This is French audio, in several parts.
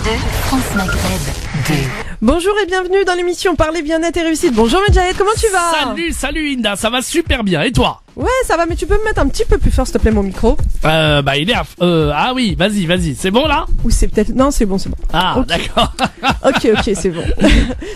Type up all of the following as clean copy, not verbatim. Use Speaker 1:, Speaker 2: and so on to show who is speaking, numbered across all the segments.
Speaker 1: France Maghreb 2.
Speaker 2: Bonjour et bienvenue dans l'émission Parler Bien-être et Réussite. Bonjour Medjahed, comment tu vas?
Speaker 3: Salut Inda, ça va super bien, et toi?
Speaker 2: Ouais, ça va, mais tu peux me mettre un petit peu plus fort s'il te plaît mon micro?
Speaker 3: Il est ah oui, vas-y, c'est bon là?
Speaker 2: Ou c'est peut-être... Non, c'est bon.
Speaker 3: Ah,
Speaker 2: okay.
Speaker 3: d'accord.
Speaker 2: Ok, c'est bon.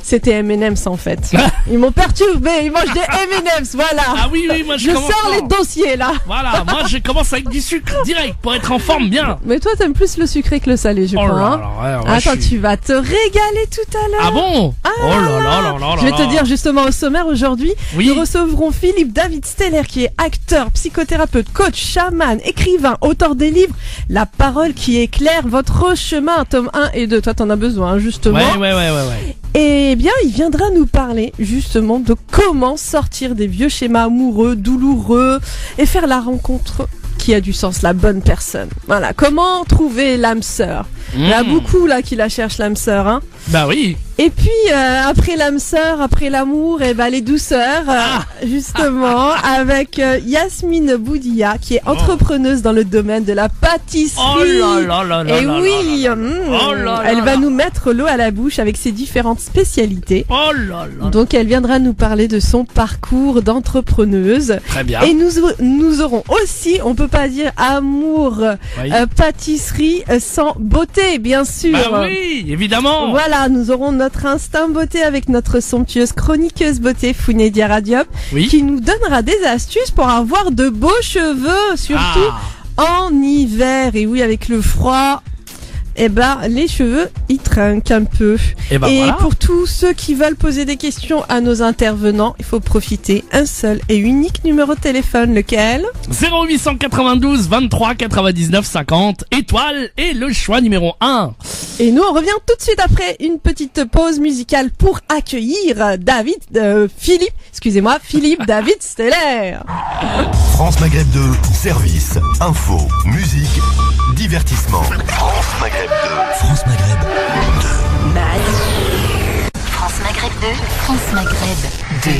Speaker 2: C'était M&M's en fait. Ils m'ont perturbé, ils mangent des M&M's, voilà.
Speaker 3: Ah oui, moi
Speaker 2: je sors les dossiers là.
Speaker 3: Voilà, moi je commence avec du sucre direct pour être en forme bien.
Speaker 2: Mais toi t'aimes plus le sucré que le salé, je crois. Attends, tu vas te régaler tout à l'heure.
Speaker 3: Ah bon? Oh là là.
Speaker 2: Je vais te dire justement au sommaire aujourd'hui,
Speaker 3: oui.
Speaker 2: Nous recevrons Philippe David Steller qui est acteur, psychothérapeute, coach, chaman, écrivain, auteur des livres La parole qui éclaire votre chemin, tome 1 et 2. Toi t'en as besoin justement.
Speaker 3: Ouais.
Speaker 2: Et bien il viendra nous parler justement de comment sortir des vieux schémas amoureux, douloureux et faire la rencontre qui a du sens, la bonne personne. Voilà, comment trouver l'âme sœur. Il y en a beaucoup là qui la cherchent l'âme sœur, hein.
Speaker 3: Bah oui.
Speaker 2: Et puis après l'âme sœur, après l'amour, et les douceurs, justement avec Yasmine Boudia qui est entrepreneuse dans le domaine de la pâtisserie.
Speaker 3: Oh là.
Speaker 2: Et oui, elle va nous mettre l'eau à la bouche avec ses différentes spécialités.
Speaker 3: Oh là.
Speaker 2: Donc elle viendra nous parler de son parcours d'entrepreneuse.
Speaker 3: Très bien.
Speaker 2: Et nous aurons aussi, on peut pas dire amour,
Speaker 3: oui.
Speaker 2: pâtisserie sans beauté, bien sûr.
Speaker 3: Bah oui, évidemment.
Speaker 2: Voilà, nous aurons notre instinct beauté avec notre somptueuse chroniqueuse beauté Founedia Radiop, qui nous donnera des astuces pour avoir de beaux cheveux, surtout en hiver. Et oui, avec le froid, les cheveux, ils trinquent un peu. Et
Speaker 3: voilà.
Speaker 2: Pour tous ceux qui veulent poser des questions à nos intervenants, il faut profiter un seul et unique numéro de téléphone, lequel?
Speaker 3: 0892 23 99 50, étoile et le choix numéro 1.
Speaker 2: Et nous, on revient tout de suite après une petite pause musicale pour accueillir Philippe David Steller.
Speaker 4: France Maghreb 2, service, info, musique, divertissement. France Maghreb 2. France Maghreb 2.
Speaker 1: France Maghreb 2. France Maghreb 2.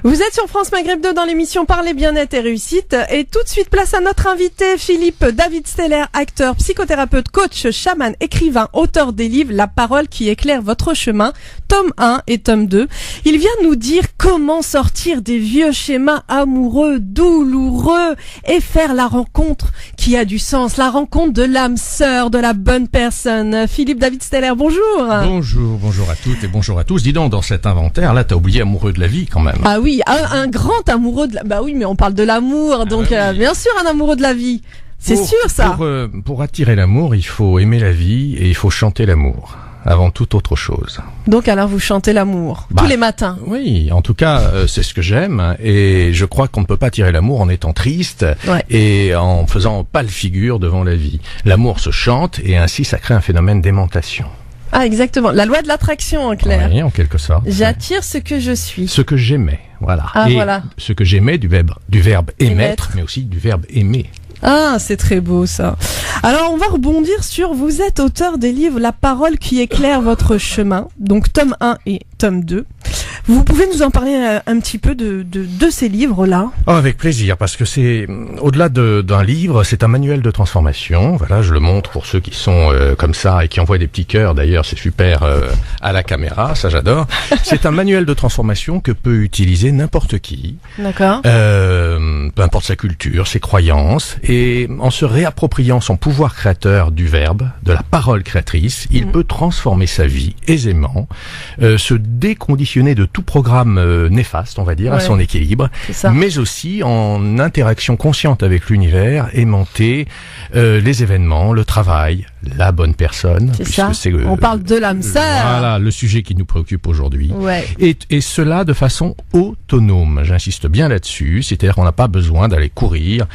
Speaker 2: Vous êtes sur France Maghreb 2 dans l'émission Parler Bien-être et Réussite. Et tout de suite, place à notre invité, Philippe David Steller, acteur, psychothérapeute, coach, chaman, écrivain, auteur des livres La parole qui éclaire votre chemin, tome 1 et tome 2. Il vient nous dire comment sortir des vieux schémas amoureux, douloureux et faire la rencontre qui a du sens, la rencontre de l'âme sœur, de la bonne personne. Philippe David Steller, bonjour.
Speaker 5: Bonjour à toutes et bonjour à tous. Dis donc, dans cet inventaire, là, t'as oublié amoureux de la vie quand même.
Speaker 2: Ah oui, un grand amoureux de la... Bah oui, mais on parle de l'amour, donc bien sûr un amoureux de la vie. C'est sûr ça.
Speaker 5: Pour attirer l'amour, il faut aimer la vie et il faut chanter l'amour avant toute autre chose.
Speaker 2: Donc alors vous chantez l'amour tous les matins?
Speaker 5: Oui, en tout cas c'est ce que j'aime et je crois qu'on ne peut pas attirer l'amour en étant triste et en faisant pâle figure devant la vie. L'amour se chante et ainsi ça crée un phénomène d'aimantation.
Speaker 2: Ah exactement, la loi de l'attraction en clair.
Speaker 5: Oui, en quelque sorte.
Speaker 2: J'attire ce que je suis.
Speaker 5: Ce que j'aimais, voilà. Ce que j'aimais du verbe émettre, mais aussi du verbe aimer.
Speaker 2: Ah, c'est très beau ça. Alors on va rebondir sur, vous êtes auteur des livres La parole qui éclaire votre chemin, donc tome 1 et tome 2. Vous pouvez nous en parler un petit peu de ces livres-là?
Speaker 5: Oh, avec plaisir, parce que c'est, au-delà d'un livre, c'est un manuel de transformation. Voilà, je le montre pour ceux qui sont comme ça et qui envoient des petits cœurs. D'ailleurs, c'est super à la caméra, ça j'adore. C'est un manuel de transformation que peut utiliser n'importe qui.
Speaker 2: D'accord.
Speaker 5: Peu importe sa culture, ses croyances. Et en se réappropriant son pouvoir créateur du verbe, de la parole créatrice, il peut transformer sa vie aisément, se déconditionner de tout programme néfaste, on va dire, à son équilibre, mais aussi en interaction consciente avec l'univers, aimanter les événements, le travail, la bonne personne.
Speaker 2: C'est ça. On parle de l'âme sœur.
Speaker 5: Voilà, le sujet qui nous préoccupe aujourd'hui. Et cela de façon autonome. J'insiste bien là-dessus. C'est-à-dire qu'on n'a pas besoin d'aller courir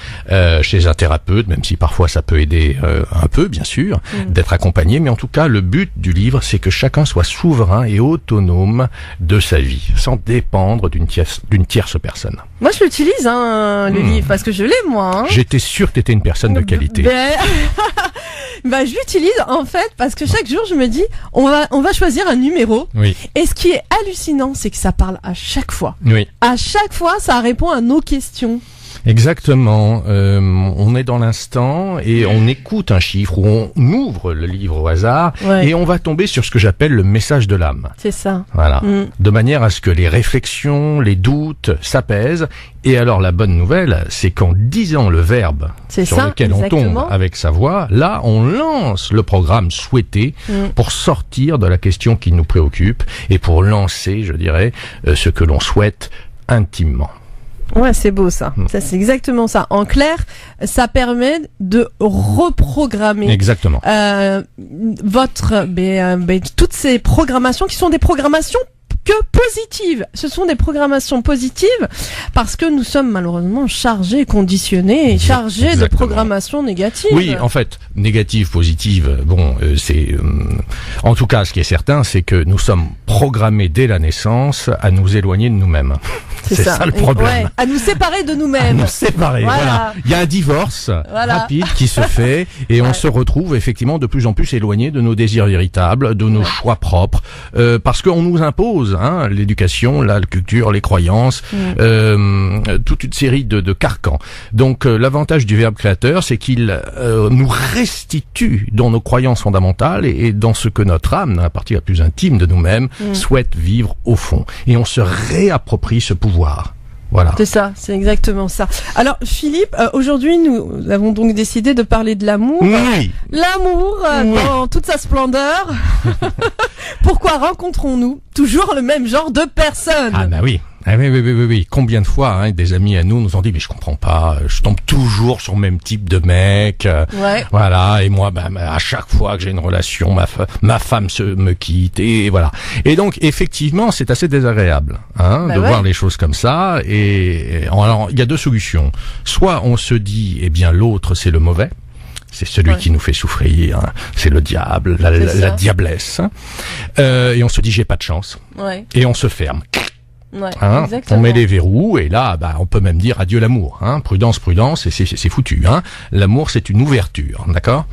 Speaker 5: chez un thérapeute, même si parfois ça peut aider un peu, bien sûr, d'être accompagné. Mais en tout cas, le but du livre, c'est que chacun soit souverain et autonome de sa vie, sans dépendre d'une tierce personne.
Speaker 2: Moi, je l'utilise, le livre, parce que je l'ai, moi.
Speaker 5: J'étais sûr que tu étais une personne de qualité.
Speaker 2: Bah, je l'utilise en fait parce que chaque jour je me dis on va choisir un numéro. Et ce qui est hallucinant, c'est que ça parle à chaque fois. À chaque fois, ça répond à nos questions.
Speaker 5: Exactement. On est dans l'instant et on écoute un chiffre ou on ouvre le livre au hasard et on va tomber sur ce que j'appelle le message de l'âme.
Speaker 2: C'est ça.
Speaker 5: Voilà. De manière à ce que les réflexions, les doutes s'apaisent. Et alors la bonne nouvelle, c'est qu'en disant le verbe lequel on tombe avec sa voix, là on lance le programme souhaité pour sortir de la question qui nous préoccupe et pour lancer, je dirais, ce que l'on souhaite intimement.
Speaker 2: Ouais, c'est beau ça. Ça, c'est exactement ça. En clair, ça permet de reprogrammer.
Speaker 5: Exactement.
Speaker 2: Toutes ces programmations qui sont des programmations que positives. Ce sont des programmations positives parce que nous sommes malheureusement chargés, conditionnés et chargés
Speaker 5: Exactement.
Speaker 2: de programmations négatives.
Speaker 5: Oui, en fait, négative, positive, c'est... en tout cas, ce qui est certain, c'est que nous sommes programmés dès la naissance à nous éloigner de nous-mêmes. C'est ça le problème.
Speaker 2: Ouais, à nous séparer de nous-mêmes.
Speaker 5: À nous séparer, voilà. Il y a un divorce rapide qui se fait et on se retrouve effectivement de plus en plus éloigné de nos désirs véritables, de nos choix propres, parce qu'on nous impose l'éducation, la culture, les croyances, toute une série de carcans. Donc l'avantage du verbe créateur, c'est qu'il nous restitue dans nos croyances fondamentales et dans ce que notre âme, la partie la plus intime de nous-mêmes, souhaite vivre au fond. Et on se réapproprie ce pouvoir. Voilà.
Speaker 2: C'est ça, c'est exactement ça. Alors Philippe, aujourd'hui nous avons donc décidé de parler de l'amour.
Speaker 5: Oui.
Speaker 2: L'amour dans toute sa splendeur. Pourquoi rencontrons-nous toujours le même genre de personnes?
Speaker 5: Ah bah oui. Ah oui. Combien de fois des amis à nous ont dit mais je comprends pas, je tombe toujours sur le même type de mec. Voilà, et moi à chaque fois que j'ai une relation, ma femme me quitte et voilà. Et donc effectivement, c'est assez désagréable de voir les choses comme ça et alors il y a deux solutions. Soit on se dit eh bien l'autre c'est le mauvais. C'est celui qui nous fait souffrir, c'est le diable, la diablesse. Et on se dit j'ai pas de chance. Et on se ferme. On met les verrous et là on peut même dire adieu l'amour, prudence et c'est foutu, l'amour c'est une ouverture, d'accord.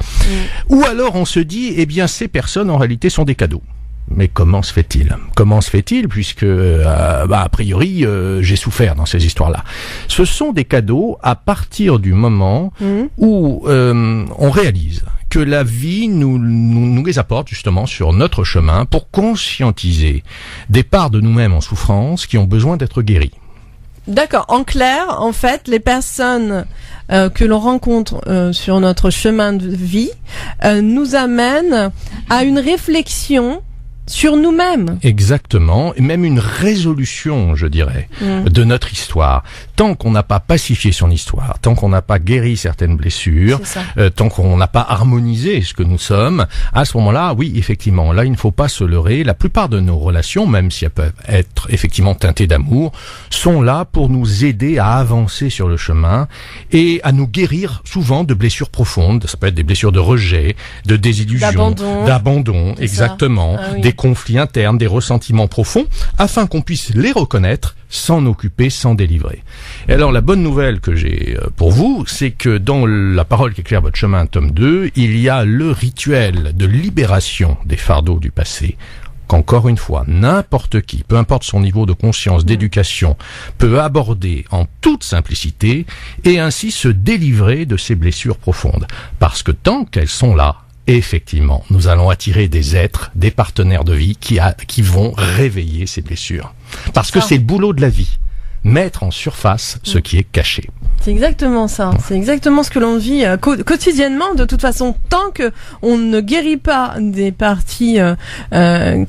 Speaker 5: Ou alors on se dit eh bien ces personnes en réalité sont des cadeaux. Mais comment se fait-il puisque a priori j'ai souffert dans ces histoires-là. Ce sont des cadeaux à partir du moment où on réalise que la vie nous les apporte justement sur notre chemin pour conscientiser des parts de nous-mêmes en souffrance qui ont besoin d'être guéries.
Speaker 2: D'accord. En clair, en fait, les personnes que l'on rencontre sur notre chemin de vie nous amènent à une réflexion sur nous-mêmes.
Speaker 5: Exactement, et même une résolution, je dirais, de notre histoire. Tant qu'on n'a pas pacifié son histoire, tant qu'on n'a pas guéri certaines blessures, tant qu'on n'a pas harmonisé ce que nous sommes, à ce moment-là, oui, effectivement, là, il ne faut pas se leurrer. La plupart de nos relations, même si elles peuvent être effectivement teintées d'amour, sont là pour nous aider à avancer sur le chemin et à nous guérir souvent de blessures profondes. Ça peut être des blessures de rejet, de désillusion, d'abandon, exactement, des conflits internes, des ressentiments profonds, afin qu'on puisse les reconnaître, s'en occuper, s'en délivrer. Et alors la bonne nouvelle que j'ai pour vous, c'est que dans La parole qui éclaire votre chemin, tome 2, il y a le rituel de libération des fardeaux du passé, qu'encore une fois, n'importe qui, peu importe son niveau de conscience, d'éducation, peut aborder en toute simplicité et ainsi se délivrer de ces blessures profondes. Parce que tant qu'elles sont là, effectivement, nous allons attirer des êtres, des partenaires de vie qui vont réveiller ces blessures. Parce que c'est le boulot de la vie, mettre en surface ce qui est caché.
Speaker 2: C'est exactement ça. C'est exactement ce que l'on vit quotidiennement. De toute façon, tant que on ne guérit pas des parties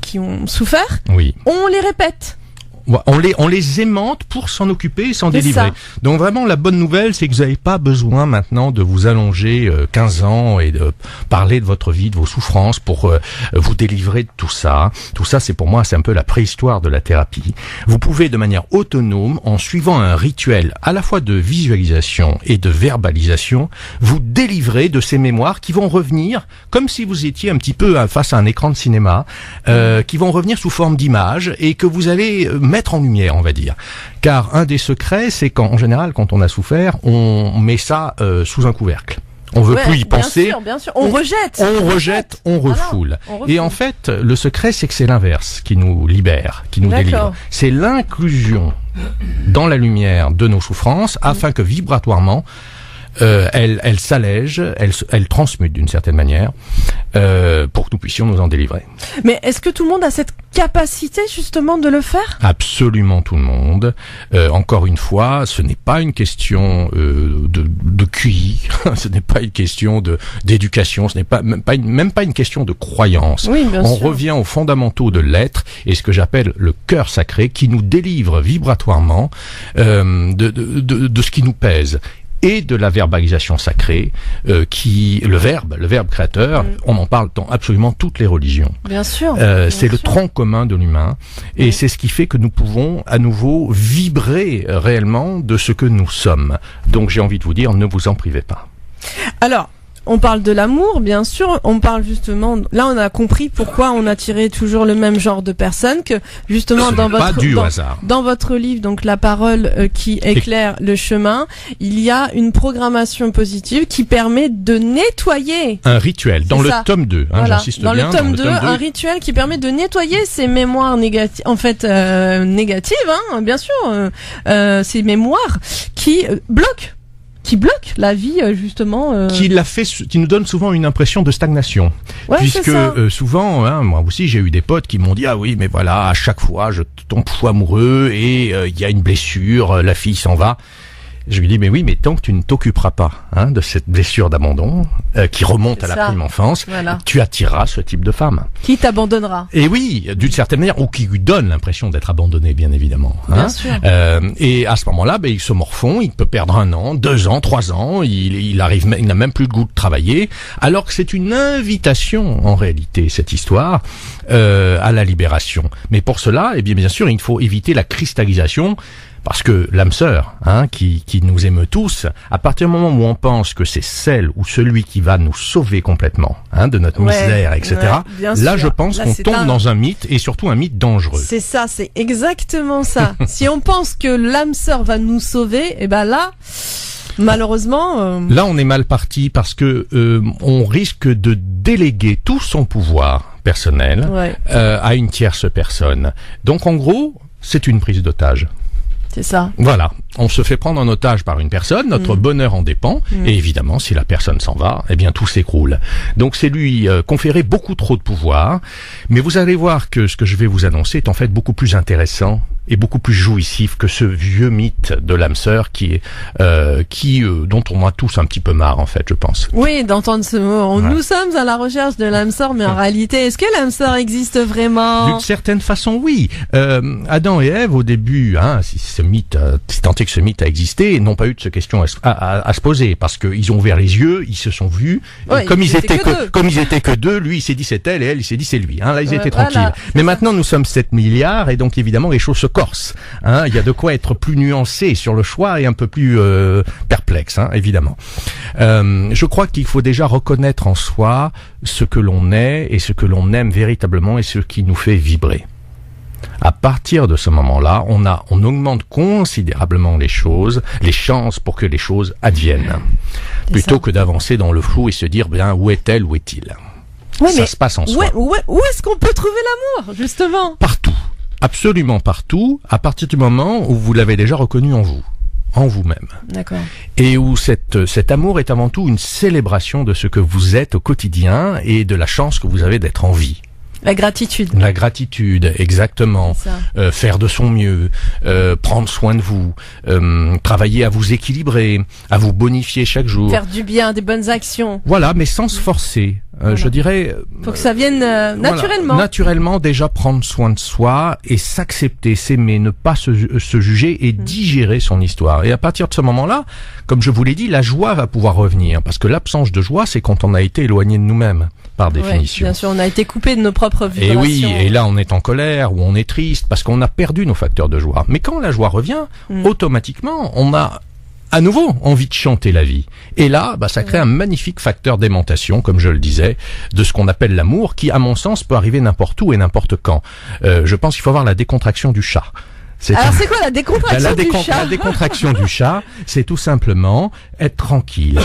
Speaker 2: qui ont souffert, on les répète.
Speaker 5: On les aimante pour s'en occuper et s'en délivrer. Donc vraiment, la bonne nouvelle, c'est que vous n'avez pas besoin maintenant de vous allonger 15 ans et de parler de votre vie, de vos souffrances pour vous délivrer de tout ça. Tout ça, c'est pour moi, c'est un peu la préhistoire de la thérapie. Vous pouvez, de manière autonome, en suivant un rituel à la fois de visualisation et de verbalisation, vous délivrer de ces mémoires qui vont revenir comme si vous étiez un petit peu face à un écran de cinéma, qui vont revenir sous forme d'images et que vous allez mettre en lumière, on va dire. Car un des secrets, c'est qu'en général, quand on a souffert, on met ça sous un couvercle. On veut plus y penser.
Speaker 2: Bien sûr. On rejette.
Speaker 5: On rejette, on refoule. Et en fait, le secret, c'est que c'est l'inverse qui nous libère, qui nous délivre. C'est l'inclusion dans la lumière de nos souffrances afin que vibratoirement, elle s'allège, elle transmute d'une certaine manière, pour que nous puissions nous en délivrer.
Speaker 2: Mais est-ce que tout le monde a cette capacité justement de le faire? Absolument
Speaker 5: tout le monde. Encore une fois, ce n'est pas une question de QI, ce n'est pas une question d'éducation, ce n'est même pas une question de croyance.
Speaker 2: Oui,
Speaker 5: On revient aux fondamentaux de l'être et ce que j'appelle le cœur sacré qui nous délivre vibratoirement de ce qui nous pèse. Et de la verbalisation sacrée, le verbe créateur, on en parle dans absolument toutes les religions.
Speaker 2: Bien sûr.
Speaker 5: C'est le tronc commun de l'humain, et c'est ce qui fait que nous pouvons à nouveau vibrer réellement de ce que nous sommes. Donc j'ai envie de vous dire, ne vous en privez pas.
Speaker 2: Alors, on parle de l'amour, bien sûr. On parle justement. Là, on a compris pourquoi on attirait toujours le même genre de personnes. Que justement dans votre livre, donc la parole qui éclaire le chemin, il y a une programmation positive qui permet de nettoyer.
Speaker 5: Un rituel dans le tome 2.
Speaker 2: Voilà.
Speaker 5: J'insiste bien.
Speaker 2: Dans le tome 2, un rituel qui permet de nettoyer ces mémoires négatives, négatives, bien sûr, ces mémoires qui bloquent la vie justement
Speaker 5: qui nous donne souvent une impression de stagnation, puisque souvent moi aussi j'ai eu des potes qui m'ont dit ah oui mais voilà à chaque fois je tombe fou amoureux et il y a une blessure, la fille s'en va. Je lui dis mais oui mais tant que tu ne t'occuperas pas de cette blessure d'abandon qui remonte à la prime enfance, tu attireras ce type de femme
Speaker 2: qui t'abandonnera.
Speaker 5: Et oui, d'une certaine manière, ou qui lui donne l'impression d'être abandonné, bien évidemment.
Speaker 2: Bien sûr.
Speaker 5: Et à ce moment-là, il se morfond, il peut perdre 1 an, 2 ans, 3 ans, il n'a même plus le goût de travailler, alors que c'est une invitation en réalité cette histoire à la libération. Mais pour cela, bien sûr, il faut éviter la cristallisation. Parce que l'âme sœur, qui nous émeut tous, à partir du moment où on pense que c'est celle ou celui qui va nous sauver complètement, de notre misère, etc. Là, je pense qu'on tombe dans un mythe et surtout un mythe dangereux.
Speaker 2: C'est ça, c'est exactement ça. Si on pense que l'âme sœur va nous sauver, là, malheureusement,
Speaker 5: là, on est mal parti parce que on risque de déléguer tout son pouvoir personnel à une tierce personne. Donc, en gros, c'est une prise d'otage.
Speaker 2: C'est ça.
Speaker 5: Voilà. On se fait prendre en otage par une personne, notre bonheur en dépend, et évidemment, si la personne s'en va, tout s'écroule. Donc c'est lui conférer beaucoup trop de pouvoir, mais vous allez voir que ce que je vais vous annoncer est en fait beaucoup plus intéressant et beaucoup plus jouissif que ce vieux mythe de l'âme sœur dont on a tous un petit peu marre en fait, je pense.
Speaker 2: Oui, d'entendre ce mot. Nous sommes à la recherche de l'âme sœur, mais en réalité, est-ce que l'âme sœur existe vraiment?
Speaker 5: D'une certaine façon, oui. Adam et Ève, au début, si tant est que ce mythe a existé, n'ont pas eu de ce question à se poser, parce qu'ils ont ouvert les yeux, ils se sont vus, comme ils étaient que deux, lui il s'est dit c'est elle et elle il s'est dit c'est lui. Là ils étaient tranquilles. Mais maintenant nous sommes 7 milliards et donc évidemment les choses se corsent. Il y a de quoi être plus nuancé sur le choix et un peu plus perplexe, évidemment. Je crois qu'il faut déjà reconnaître en soi ce que l'on est et ce que l'on aime véritablement et ce qui nous fait vibrer. À partir de ce moment-là, on augmente considérablement les chances pour que les choses adviennent. Plutôt que d'avancer dans le flou et se dire, où est-elle, où est-il? Ça se passe en soi.
Speaker 2: Où est-ce qu'on peut trouver l'amour, justement?
Speaker 5: Partout. Absolument partout, à partir du moment où vous l'avez déjà reconnu en vous. En vous-même.
Speaker 2: D'accord.
Speaker 5: Et où cet amour est avant tout une célébration de ce que vous êtes au quotidien et de la chance que vous avez d'être en vie.
Speaker 2: La gratitude.
Speaker 5: La gratitude, exactement. Faire de son mieux, prendre soin de vous, travailler à vous équilibrer, à vous bonifier chaque jour.
Speaker 2: Faire du bien, des bonnes actions.
Speaker 5: Voilà, mais sans se forcer. Je dirais...
Speaker 2: Faut que ça vienne naturellement.
Speaker 5: Naturellement, déjà prendre soin de soi et s'accepter, s'aimer, ne pas se juger et digérer son histoire. Et à partir de ce moment-là, comme je vous l'ai dit, la joie va pouvoir revenir. Parce que l'absence de joie, c'est quand on a été éloigné de nous-mêmes, par définition.
Speaker 2: Bien sûr, on a été coupé de nos propres vibrations.
Speaker 5: Et oui, et là on est en colère ou on est triste parce qu'on a perdu nos facteurs de joie. Mais quand la joie revient, automatiquement, on a à nouveau envie de chanter la vie. Et là, ça crée un magnifique facteur d'aimantation, comme je le disais, de ce qu'on appelle l'amour, qui, à mon sens, peut arriver n'importe où et n'importe quand. Je pense qu'il faut avoir la décontraction du chat.
Speaker 2: Alors c'est quoi la décontraction du chat?
Speaker 5: La décontraction du chat, c'est tout simplement être tranquille,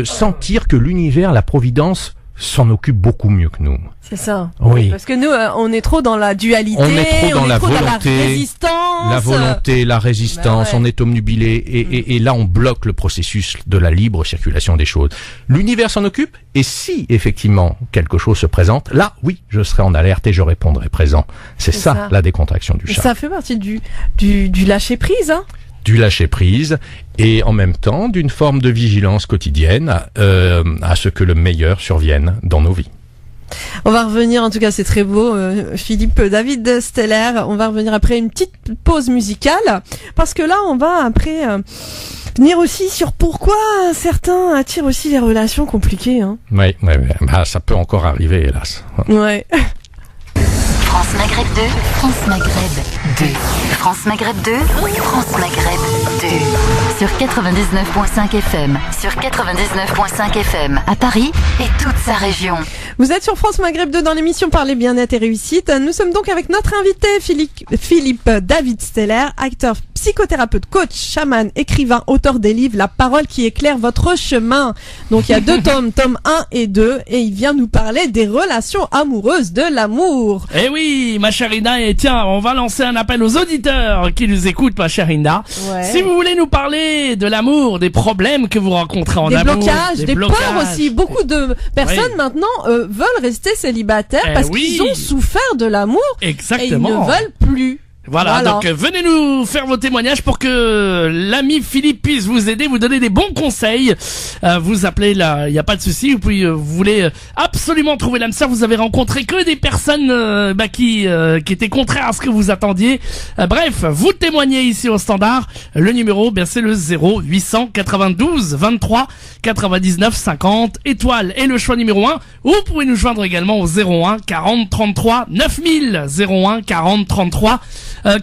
Speaker 5: sentir que l'univers, la providence s'en occupe beaucoup mieux que nous.
Speaker 2: C'est ça.
Speaker 5: Oui.
Speaker 2: Parce que nous, on est trop dans la dualité,
Speaker 5: on est trop dans la volonté,
Speaker 2: la résistance.
Speaker 5: La volonté, la résistance,
Speaker 2: Ben ouais.
Speaker 5: on est obnubilé et là on bloque le processus de la libre circulation des choses. L'univers s'en occupe et si effectivement quelque chose se présente, là oui, je serai en alerte et je répondrai présent. C'est ça la décontraction du chat.
Speaker 2: Ça fait partie du lâcher prise, hein.
Speaker 5: Du lâcher prise et en même temps d'une forme de vigilance quotidienne à ce que le meilleur survienne dans nos vies.
Speaker 2: On va revenir, en tout cas c'est très beau, Philippe David Steller, on va revenir après une petite pause musicale, parce que là on va après venir aussi sur pourquoi certains attirent aussi les relations compliquées. Hein.
Speaker 5: Oui, bah, ça peut encore arriver hélas.
Speaker 2: Ouais.
Speaker 1: France Maghreb 2, France Maghreb 2. France Maghreb 2, France Maghreb 2. Sur 99.5 FM, sur 99.5 FM, à Paris et toute sa région.
Speaker 2: Vous êtes sur France Maghreb 2 dans l'émission Parler Bien-être et Réussite. Nous sommes donc avec notre invité Philippe David Steller, acteur, psychothérapeute, coach, chaman, écrivain, auteur des livres La parole qui éclaire votre chemin. Donc il y a 2 tomes, tome 1 et 2, et il vient nous parler des relations amoureuses, de l'amour.
Speaker 3: Eh oui, ma chère Ina, et tiens, on va lancer un appel aux auditeurs qui nous écoutent, ma chère Ina.
Speaker 2: Ouais.
Speaker 3: Si vous voulez nous parler de l'amour, des problèmes que vous rencontrez en
Speaker 2: Des
Speaker 3: amour,
Speaker 2: blocages, des peurs aussi. Beaucoup de personnes
Speaker 3: Oui.
Speaker 2: maintenant veulent rester célibataires parce
Speaker 3: oui.
Speaker 2: qu'ils ont souffert de l'amour et ils
Speaker 3: exactement.
Speaker 2: ne veulent plus.
Speaker 3: Voilà, donc venez nous faire vos témoignages pour que l'ami Philippe puisse vous aider, vous donner des bons conseils. Vous appelez là, il n'y a pas de souci. Vous voulez absolument trouver l'âme sœur. Vous avez rencontré que des personnes qui étaient contraires à ce que vous attendiez. Bref, vous témoignez ici au standard. Le numéro, bien c'est le 0892 23 99 50 étoile et le choix numéro 1. Ou vous pouvez nous joindre également au 01 40 33 9000 01 40 33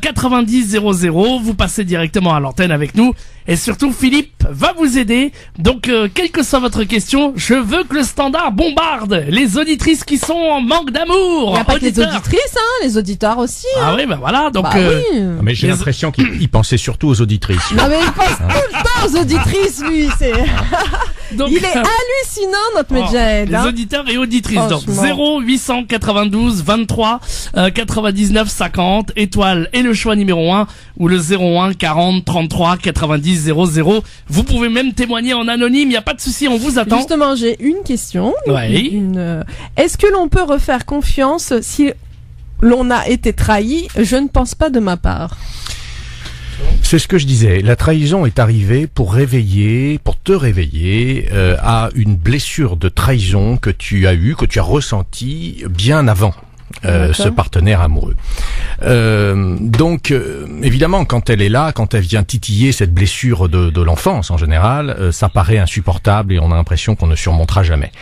Speaker 3: 90 00. Vous passez directement à l'antenne avec nous. Et surtout, Philippe va vous aider. Donc, quelle que soit votre question, je veux que le standard bombarde les auditrices qui sont en manque d'amour.
Speaker 2: Il n'y a pas que les
Speaker 3: Auditeurs.
Speaker 2: auditrices, hein, les auditeurs aussi. Hein.
Speaker 3: Ah oui, bah voilà. Donc,
Speaker 2: Bah oui.
Speaker 5: Mais j'ai l'impression qu'il pensait surtout aux auditrices.
Speaker 2: Non mais il pense tout le temps aux auditrices, lui. C'est...
Speaker 3: donc,
Speaker 2: Il est hallucinant, notre
Speaker 3: oh,
Speaker 2: Medjed.
Speaker 3: les
Speaker 2: Hein.
Speaker 3: auditeurs et auditrices. Donc,
Speaker 2: Franchement.
Speaker 3: 0892 23 99 50 étoile et le choix numéro 1 ou le 01 40 33 90 00. Vous pouvez même témoigner en anonyme, il n'y a pas de souci, on vous attend.
Speaker 2: Justement, j'ai une question.
Speaker 3: Oui.
Speaker 2: Est-ce que l'on peut refaire confiance si l'on a été trahi? Je ne pense pas de ma part.
Speaker 5: C'est ce que je disais. La trahison est arrivée pour te réveiller à une blessure de trahison que tu as ressentie bien avant. Ce partenaire amoureux. Donc, évidemment, quand elle est là, quand elle vient titiller cette blessure de l'enfance en général, ça paraît insupportable et on a l'impression qu'on ne surmontera jamais.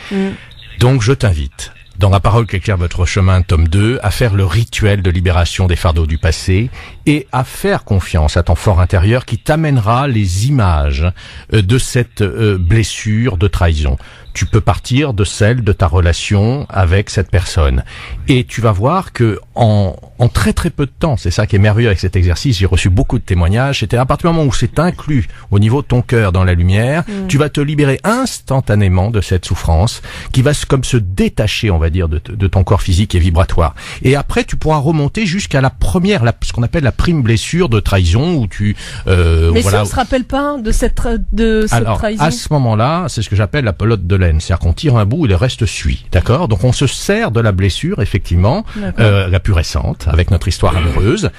Speaker 5: Donc, je t'invite, dans La parole qui éclaire votre chemin, tome 2, à faire le rituel de libération des fardeaux du passé et à faire confiance à ton fort intérieur qui t'amènera les images de cette blessure de trahison. Tu peux partir de celle de ta relation avec cette personne. Et tu vas voir que en très très peu de temps, c'est ça qui est merveilleux avec cet exercice, j'ai reçu beaucoup de témoignages, c'était à partir du moment où c'est inclus au niveau de ton cœur dans la lumière, tu vas te libérer instantanément de cette souffrance qui va comme se détacher, on va dire, de ton corps physique et vibratoire. Et après, tu pourras remonter jusqu'à la première, ce qu'on appelle la prime blessure de trahison où tu...
Speaker 2: Mais
Speaker 5: voilà.
Speaker 2: si on se rappelle pas de cette trahison.
Speaker 5: À ce moment-là, c'est ce que j'appelle la pelote de laine. C'est-à-dire qu'on tire un bout et le reste suit. D'accord? Donc on se sert de la blessure, effectivement, la plus récente, avec notre histoire amoureuse.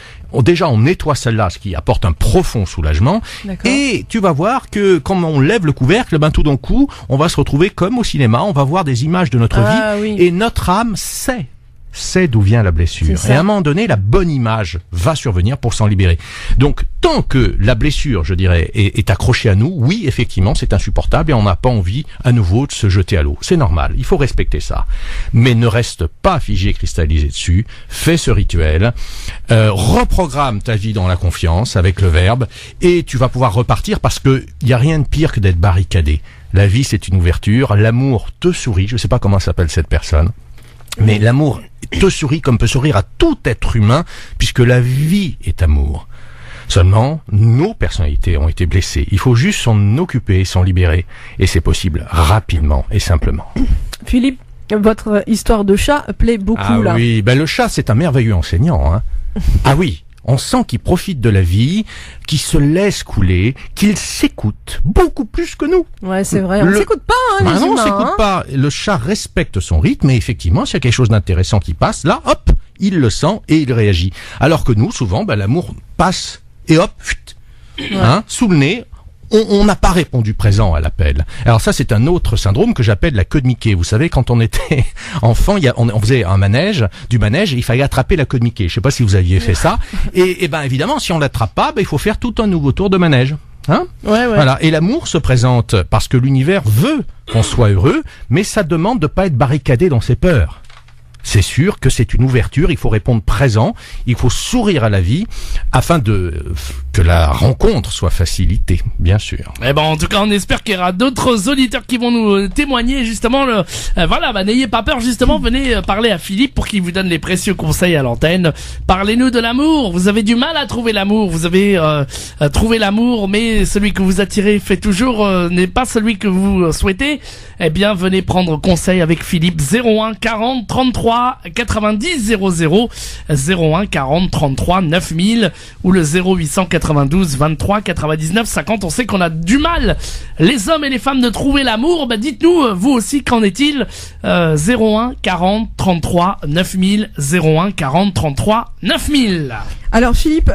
Speaker 5: Déjà, on nettoie celle-là, ce qui apporte un profond soulagement. Et tu vas voir que quand on lève le couvercle, ben tout d'un coup, on va se retrouver comme au cinéma, on va voir des images de notre vie et notre âme sait d'où vient la blessure. Et à un moment donné, la bonne image va survenir pour s'en libérer. Donc, tant que la blessure, je dirais, est accrochée à nous, oui, effectivement, c'est insupportable et on n'a pas envie à nouveau de se jeter à l'eau. C'est normal, il faut respecter ça. Mais ne reste pas figé, cristallisé dessus. Fais ce rituel, reprogramme ta vie dans la confiance avec le verbe et tu vas pouvoir repartir parce que il y a rien de pire que d'être barricadé. La vie, c'est une ouverture. L'amour te sourit. Je sais pas comment s'appelle cette personne. Mais l'amour te sourit comme peut sourire à tout être humain, puisque la vie est amour. Seulement, nos personnalités ont été blessées. Il faut juste s'en occuper, s'en libérer. Et c'est possible rapidement et simplement.
Speaker 2: Philippe, votre histoire de chat plaît beaucoup là.
Speaker 5: Oui, le chat c'est un merveilleux enseignant. Hein. Ah oui, on sent qu'il profite de la vie, qu'il se laisse couler, qu'il s'écoute beaucoup plus que nous.
Speaker 2: Ouais, c'est vrai. On s'écoute pas, les humains.
Speaker 5: Non, on s'écoute pas. Le chat respecte son rythme et effectivement, s'il y a quelque chose d'intéressant qui passe, là, hop, il le sent et il réagit. Alors que nous, souvent, l'amour passe et hop, sous le nez. On n'a pas répondu présent à l'appel. Alors ça, c'est un autre syndrome que j'appelle la queue de Mickey. Vous savez, quand on était enfant, on faisait du manège, et il fallait attraper la queue de Mickey. Je sais pas si vous aviez fait ça. Et évidemment, si on l'attrape pas, il faut faire tout un nouveau tour de manège. Hein?
Speaker 2: Ouais.
Speaker 5: Voilà. Et l'amour se présente parce que l'univers veut qu'on soit heureux, mais ça demande de pas être barricadé dans ses peurs. C'est sûr que c'est une ouverture, il faut répondre présent, il faut sourire à la vie afin que la rencontre soit facilitée, bien sûr.
Speaker 3: En tout cas, on espère qu'il y aura d'autres auditeurs qui vont nous témoigner justement. N'ayez pas peur justement, venez parler à Philippe pour qu'il vous donne les précieux conseils à l'antenne. Parlez-nous de l'amour. Vous avez du mal à trouver l'amour, vous avez trouvé l'amour, mais celui que vous attirez fait toujours n'est pas celui que vous souhaitez. Venez prendre conseil avec Philippe. 01 40 33 90 00, 01 40 33 9000 ou le 0892 23 99 50. On sait qu'on a du mal, les hommes et les femmes, de trouver l'amour. Dites-nous, vous aussi, qu'en est-il? 01 40 33 9000, 01 40 33 9000.
Speaker 2: Alors Philippe,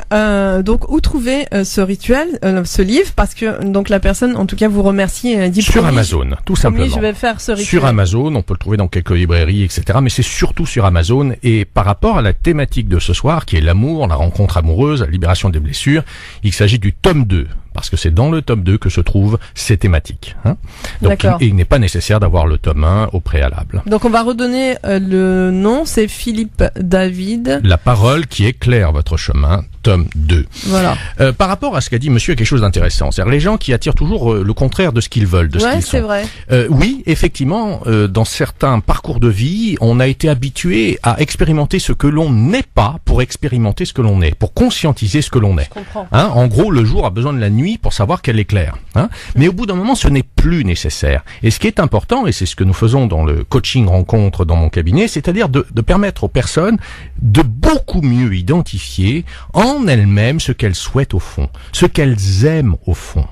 Speaker 2: donc où trouver ce rituel, ce livre, parce que donc la personne, en tout cas, vous remercie et dit
Speaker 5: sur Amazon, tout simplement.
Speaker 2: Je vais faire ce rituel.
Speaker 5: Sur Amazon, on peut le trouver dans quelques librairies, etc. Mais c'est surtout sur Amazon. Et par rapport à la thématique de ce soir, qui est l'amour, la rencontre amoureuse, la libération des blessures, il s'agit du tome 2. Parce que c'est dans le tome 2 que se trouvent ces thématiques. Hein. Donc, il n'est pas nécessaire d'avoir le tome 1 au préalable.
Speaker 2: Donc on va redonner le nom, c'est Philippe David.
Speaker 5: La parole qui éclaire votre chemin, tome 2.
Speaker 2: Voilà.
Speaker 5: Par rapport à ce qu'a dit monsieur, il y a quelque chose d'intéressant. C'est-à-dire les gens qui attirent toujours le contraire de ce qu'ils veulent, de ce qu'ils sont.
Speaker 2: C'est vrai.
Speaker 5: Oui, effectivement, dans certains parcours de vie, on a été habitué à expérimenter ce que l'on n'est pas pour expérimenter ce que l'on est, pour conscientiser ce que l'on est.
Speaker 2: Je comprends.
Speaker 5: Hein, en gros, le jour a besoin de la nuit pour savoir qu'elle éclaire. Hein. Mais au bout d'un moment, ce n'est plus nécessaire. Et ce qui est important, et c'est ce que nous faisons dans le coaching rencontre dans mon cabinet, c'est-à-dire de permettre aux personnes de beaucoup mieux identifier en elles-mêmes ce qu'elles souhaitent au fond, ce qu'elles aiment au fond,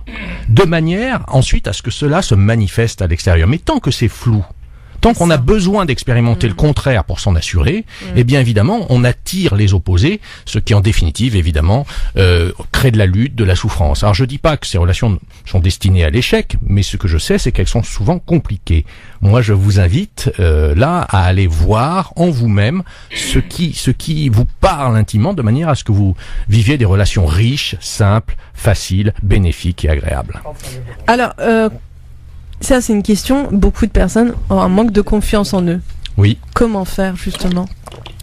Speaker 5: de manière ensuite à ce que cela se manifeste à l'extérieur. Mais tant que c'est flou, tant qu'on a besoin d'expérimenter le contraire pour s'en assurer, bien évidemment, on attire les opposés, ce qui en définitive, évidemment, crée de la lutte, de la souffrance. Alors je dis pas que ces relations sont destinées à l'échec, mais ce que je sais, c'est qu'elles sont souvent compliquées. Moi, je vous invite là à aller voir en vous-même ce qui vous parle intimement, de manière à ce que vous viviez des relations riches, simples, faciles, bénéfiques et agréables.
Speaker 2: Alors, ça, c'est une question. Beaucoup de personnes ont un manque de confiance en eux.
Speaker 5: Oui.
Speaker 2: Comment faire, justement?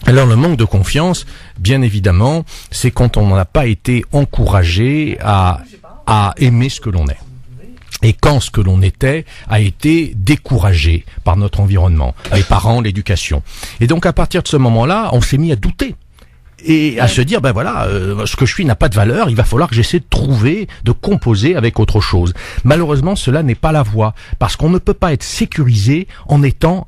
Speaker 5: Alors, le manque de confiance, bien évidemment, c'est quand on n'a pas été encouragé à aimer ce que l'on est. Et quand ce que l'on était a été découragé par notre environnement, les parents, l'éducation. Et donc, à partir de ce moment-là, on s'est mis à douter. Et à se dire, ce que je suis n'a pas de valeur, il va falloir que j'essaie de trouver, de composer avec autre chose. Malheureusement, cela n'est pas la voie, parce qu'on ne peut pas être sécurisé en étant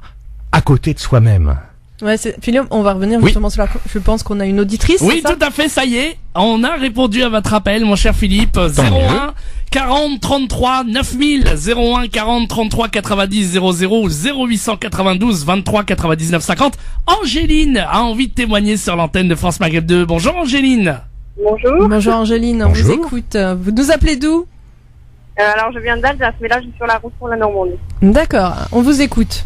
Speaker 5: à côté de soi-même.
Speaker 2: Ouais, Philippe, on va revenir justement sur je pense qu'on a une auditrice.
Speaker 3: Oui, tout à fait, ça y est. On a répondu à votre appel, mon cher Philippe. 01 40 33 9000, 01 40 33 90 00, 0892 23 99 50. Angéline a envie de témoigner sur l'antenne de France Maghreb 2. Bonjour Angéline.
Speaker 6: Bonjour.
Speaker 2: Bonjour Angéline,
Speaker 5: Bonjour.
Speaker 2: On vous écoute. Vous nous appelez d'où?
Speaker 6: Alors je viens d'Alsace, mais là je suis sur la route pour la Normandie.
Speaker 2: D'accord, on vous écoute.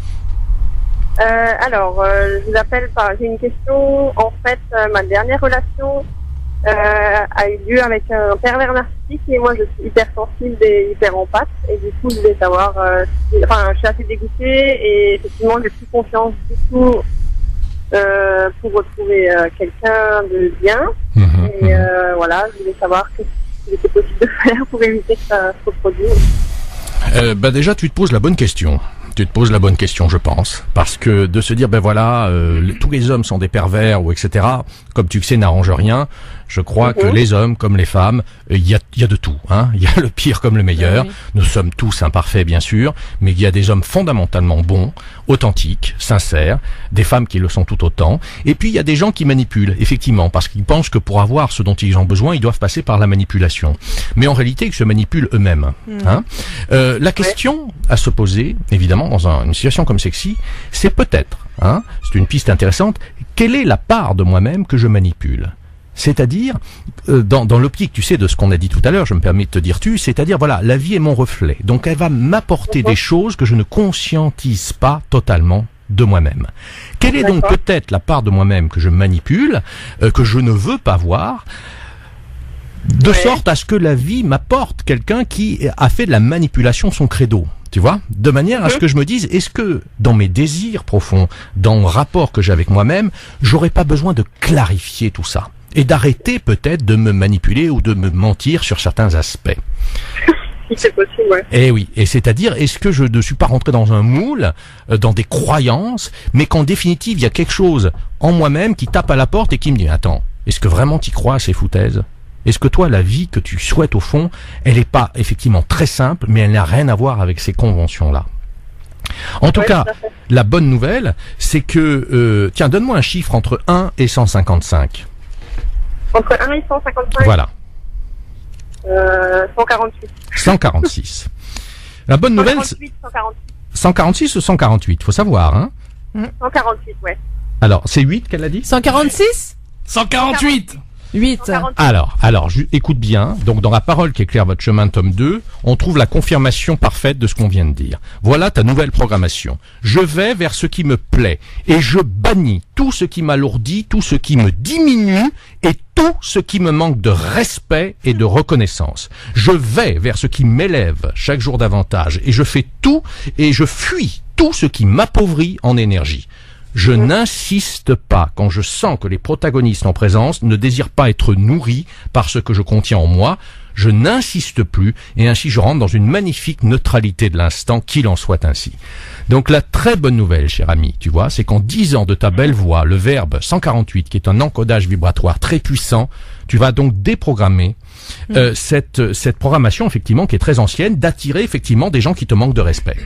Speaker 6: Je vous appelle j'ai une question. En fait, ma dernière relation a eu lieu avec un pervers narcissique et moi je suis hypersensible et hyper empathe et du coup je voulais savoir, je suis assez dégoûtée et effectivement j'ai plus confiance du tout pour retrouver quelqu'un de bien. Et voilà, je voulais savoir ce qu'il était possible de faire pour éviter que ça se reproduise.
Speaker 5: Déjà, tu te poses la bonne question. Tu te poses la bonne question, je pense, parce que de se dire ben voilà, tous les hommes sont des pervers ou etc. Comme tu le sais, n'arrange rien. Je crois que les hommes comme les femmes, il y a de tout. Hein. Il y a le pire comme le meilleur. Oui. Nous sommes tous imparfaits, bien sûr, mais il y a des hommes fondamentalement bons, authentiques, sincères, des femmes qui le sont tout autant. Et puis il y a des gens qui manipulent, effectivement, parce qu'ils pensent que pour avoir ce dont ils ont besoin, ils doivent passer par la manipulation. Mais en réalité, ils se manipulent eux-mêmes. Hein. La question à se poser, évidemment, dans une situation comme celle-ci, c'est peut-être, hein, c'est une piste intéressante, quelle est la part de moi-même que je manipule ? C'est-à-dire, dans l'optique, tu sais, de ce qu'on a dit tout à l'heure, je me permets de te dire c'est-à-dire, voilà, la vie est mon reflet. Donc, elle va m'apporter des choses que je ne conscientise pas totalement de moi-même. Quelle est donc peut-être la part de moi-même que je manipule, que je ne veux pas voir, de sorte à ce que la vie m'apporte quelqu'un qui a fait de la manipulation son credo. Tu vois, de manière à ce que je me dise, est-ce que dans mes désirs profonds, dans le rapport que j'ai avec moi-même, j'aurais pas besoin de clarifier tout ça et d'arrêter peut-être de me manipuler ou de me mentir sur certains aspects.
Speaker 6: C'est possible, ouais.
Speaker 5: Eh oui, et c'est-à-dire, est-ce que je ne suis pas rentré dans un moule, dans des croyances, mais qu'en définitive, il y a quelque chose en moi-même qui tape à la porte et qui me dit, attends, est-ce que vraiment t'y crois à ces foutaises ? Est-ce que toi, la vie que tu souhaites au fond, elle n'est pas effectivement très simple, mais elle n'a rien à voir avec ces conventions-là. En tout cas, la bonne nouvelle, c'est que, tiens, donne-moi un chiffre entre 1 et 155.
Speaker 6: Entre 1 et 155 ?
Speaker 5: Voilà.
Speaker 6: 148.
Speaker 5: 146. La bonne nouvelle...
Speaker 6: 148, 146.
Speaker 5: 146 ou 148, faut savoir, hein.
Speaker 6: 148, ouais.
Speaker 5: Alors, c'est 8 qu'elle a dit ?
Speaker 2: 146 ?
Speaker 3: 148
Speaker 2: 8.
Speaker 5: Alors, écoute bien. Donc, dans la parole qui éclaire votre chemin, tome 2, on trouve la confirmation parfaite de ce qu'on vient de dire. Voilà ta nouvelle programmation. Je vais vers ce qui me plaît et je bannis tout ce qui m'alourdit, tout ce qui me diminue et tout ce qui me manque de respect et de reconnaissance. Je vais vers ce qui m'élève chaque jour davantage et je fais tout et je fuis tout ce qui m'appauvrit en énergie. Je n'insiste pas quand je sens que les protagonistes en présence ne désirent pas être nourris par ce que je contiens en moi. Je n'insiste plus et ainsi je rentre dans une magnifique neutralité de l'instant, qu'il en soit ainsi. Donc la très bonne nouvelle, cher ami, tu vois, c'est qu'en 10 ans de ta belle voix, le verbe 148, qui est un encodage vibratoire très puissant, tu vas donc déprogrammer cette programmation, effectivement, qui est très ancienne, d'attirer effectivement des gens qui te manquent de respect.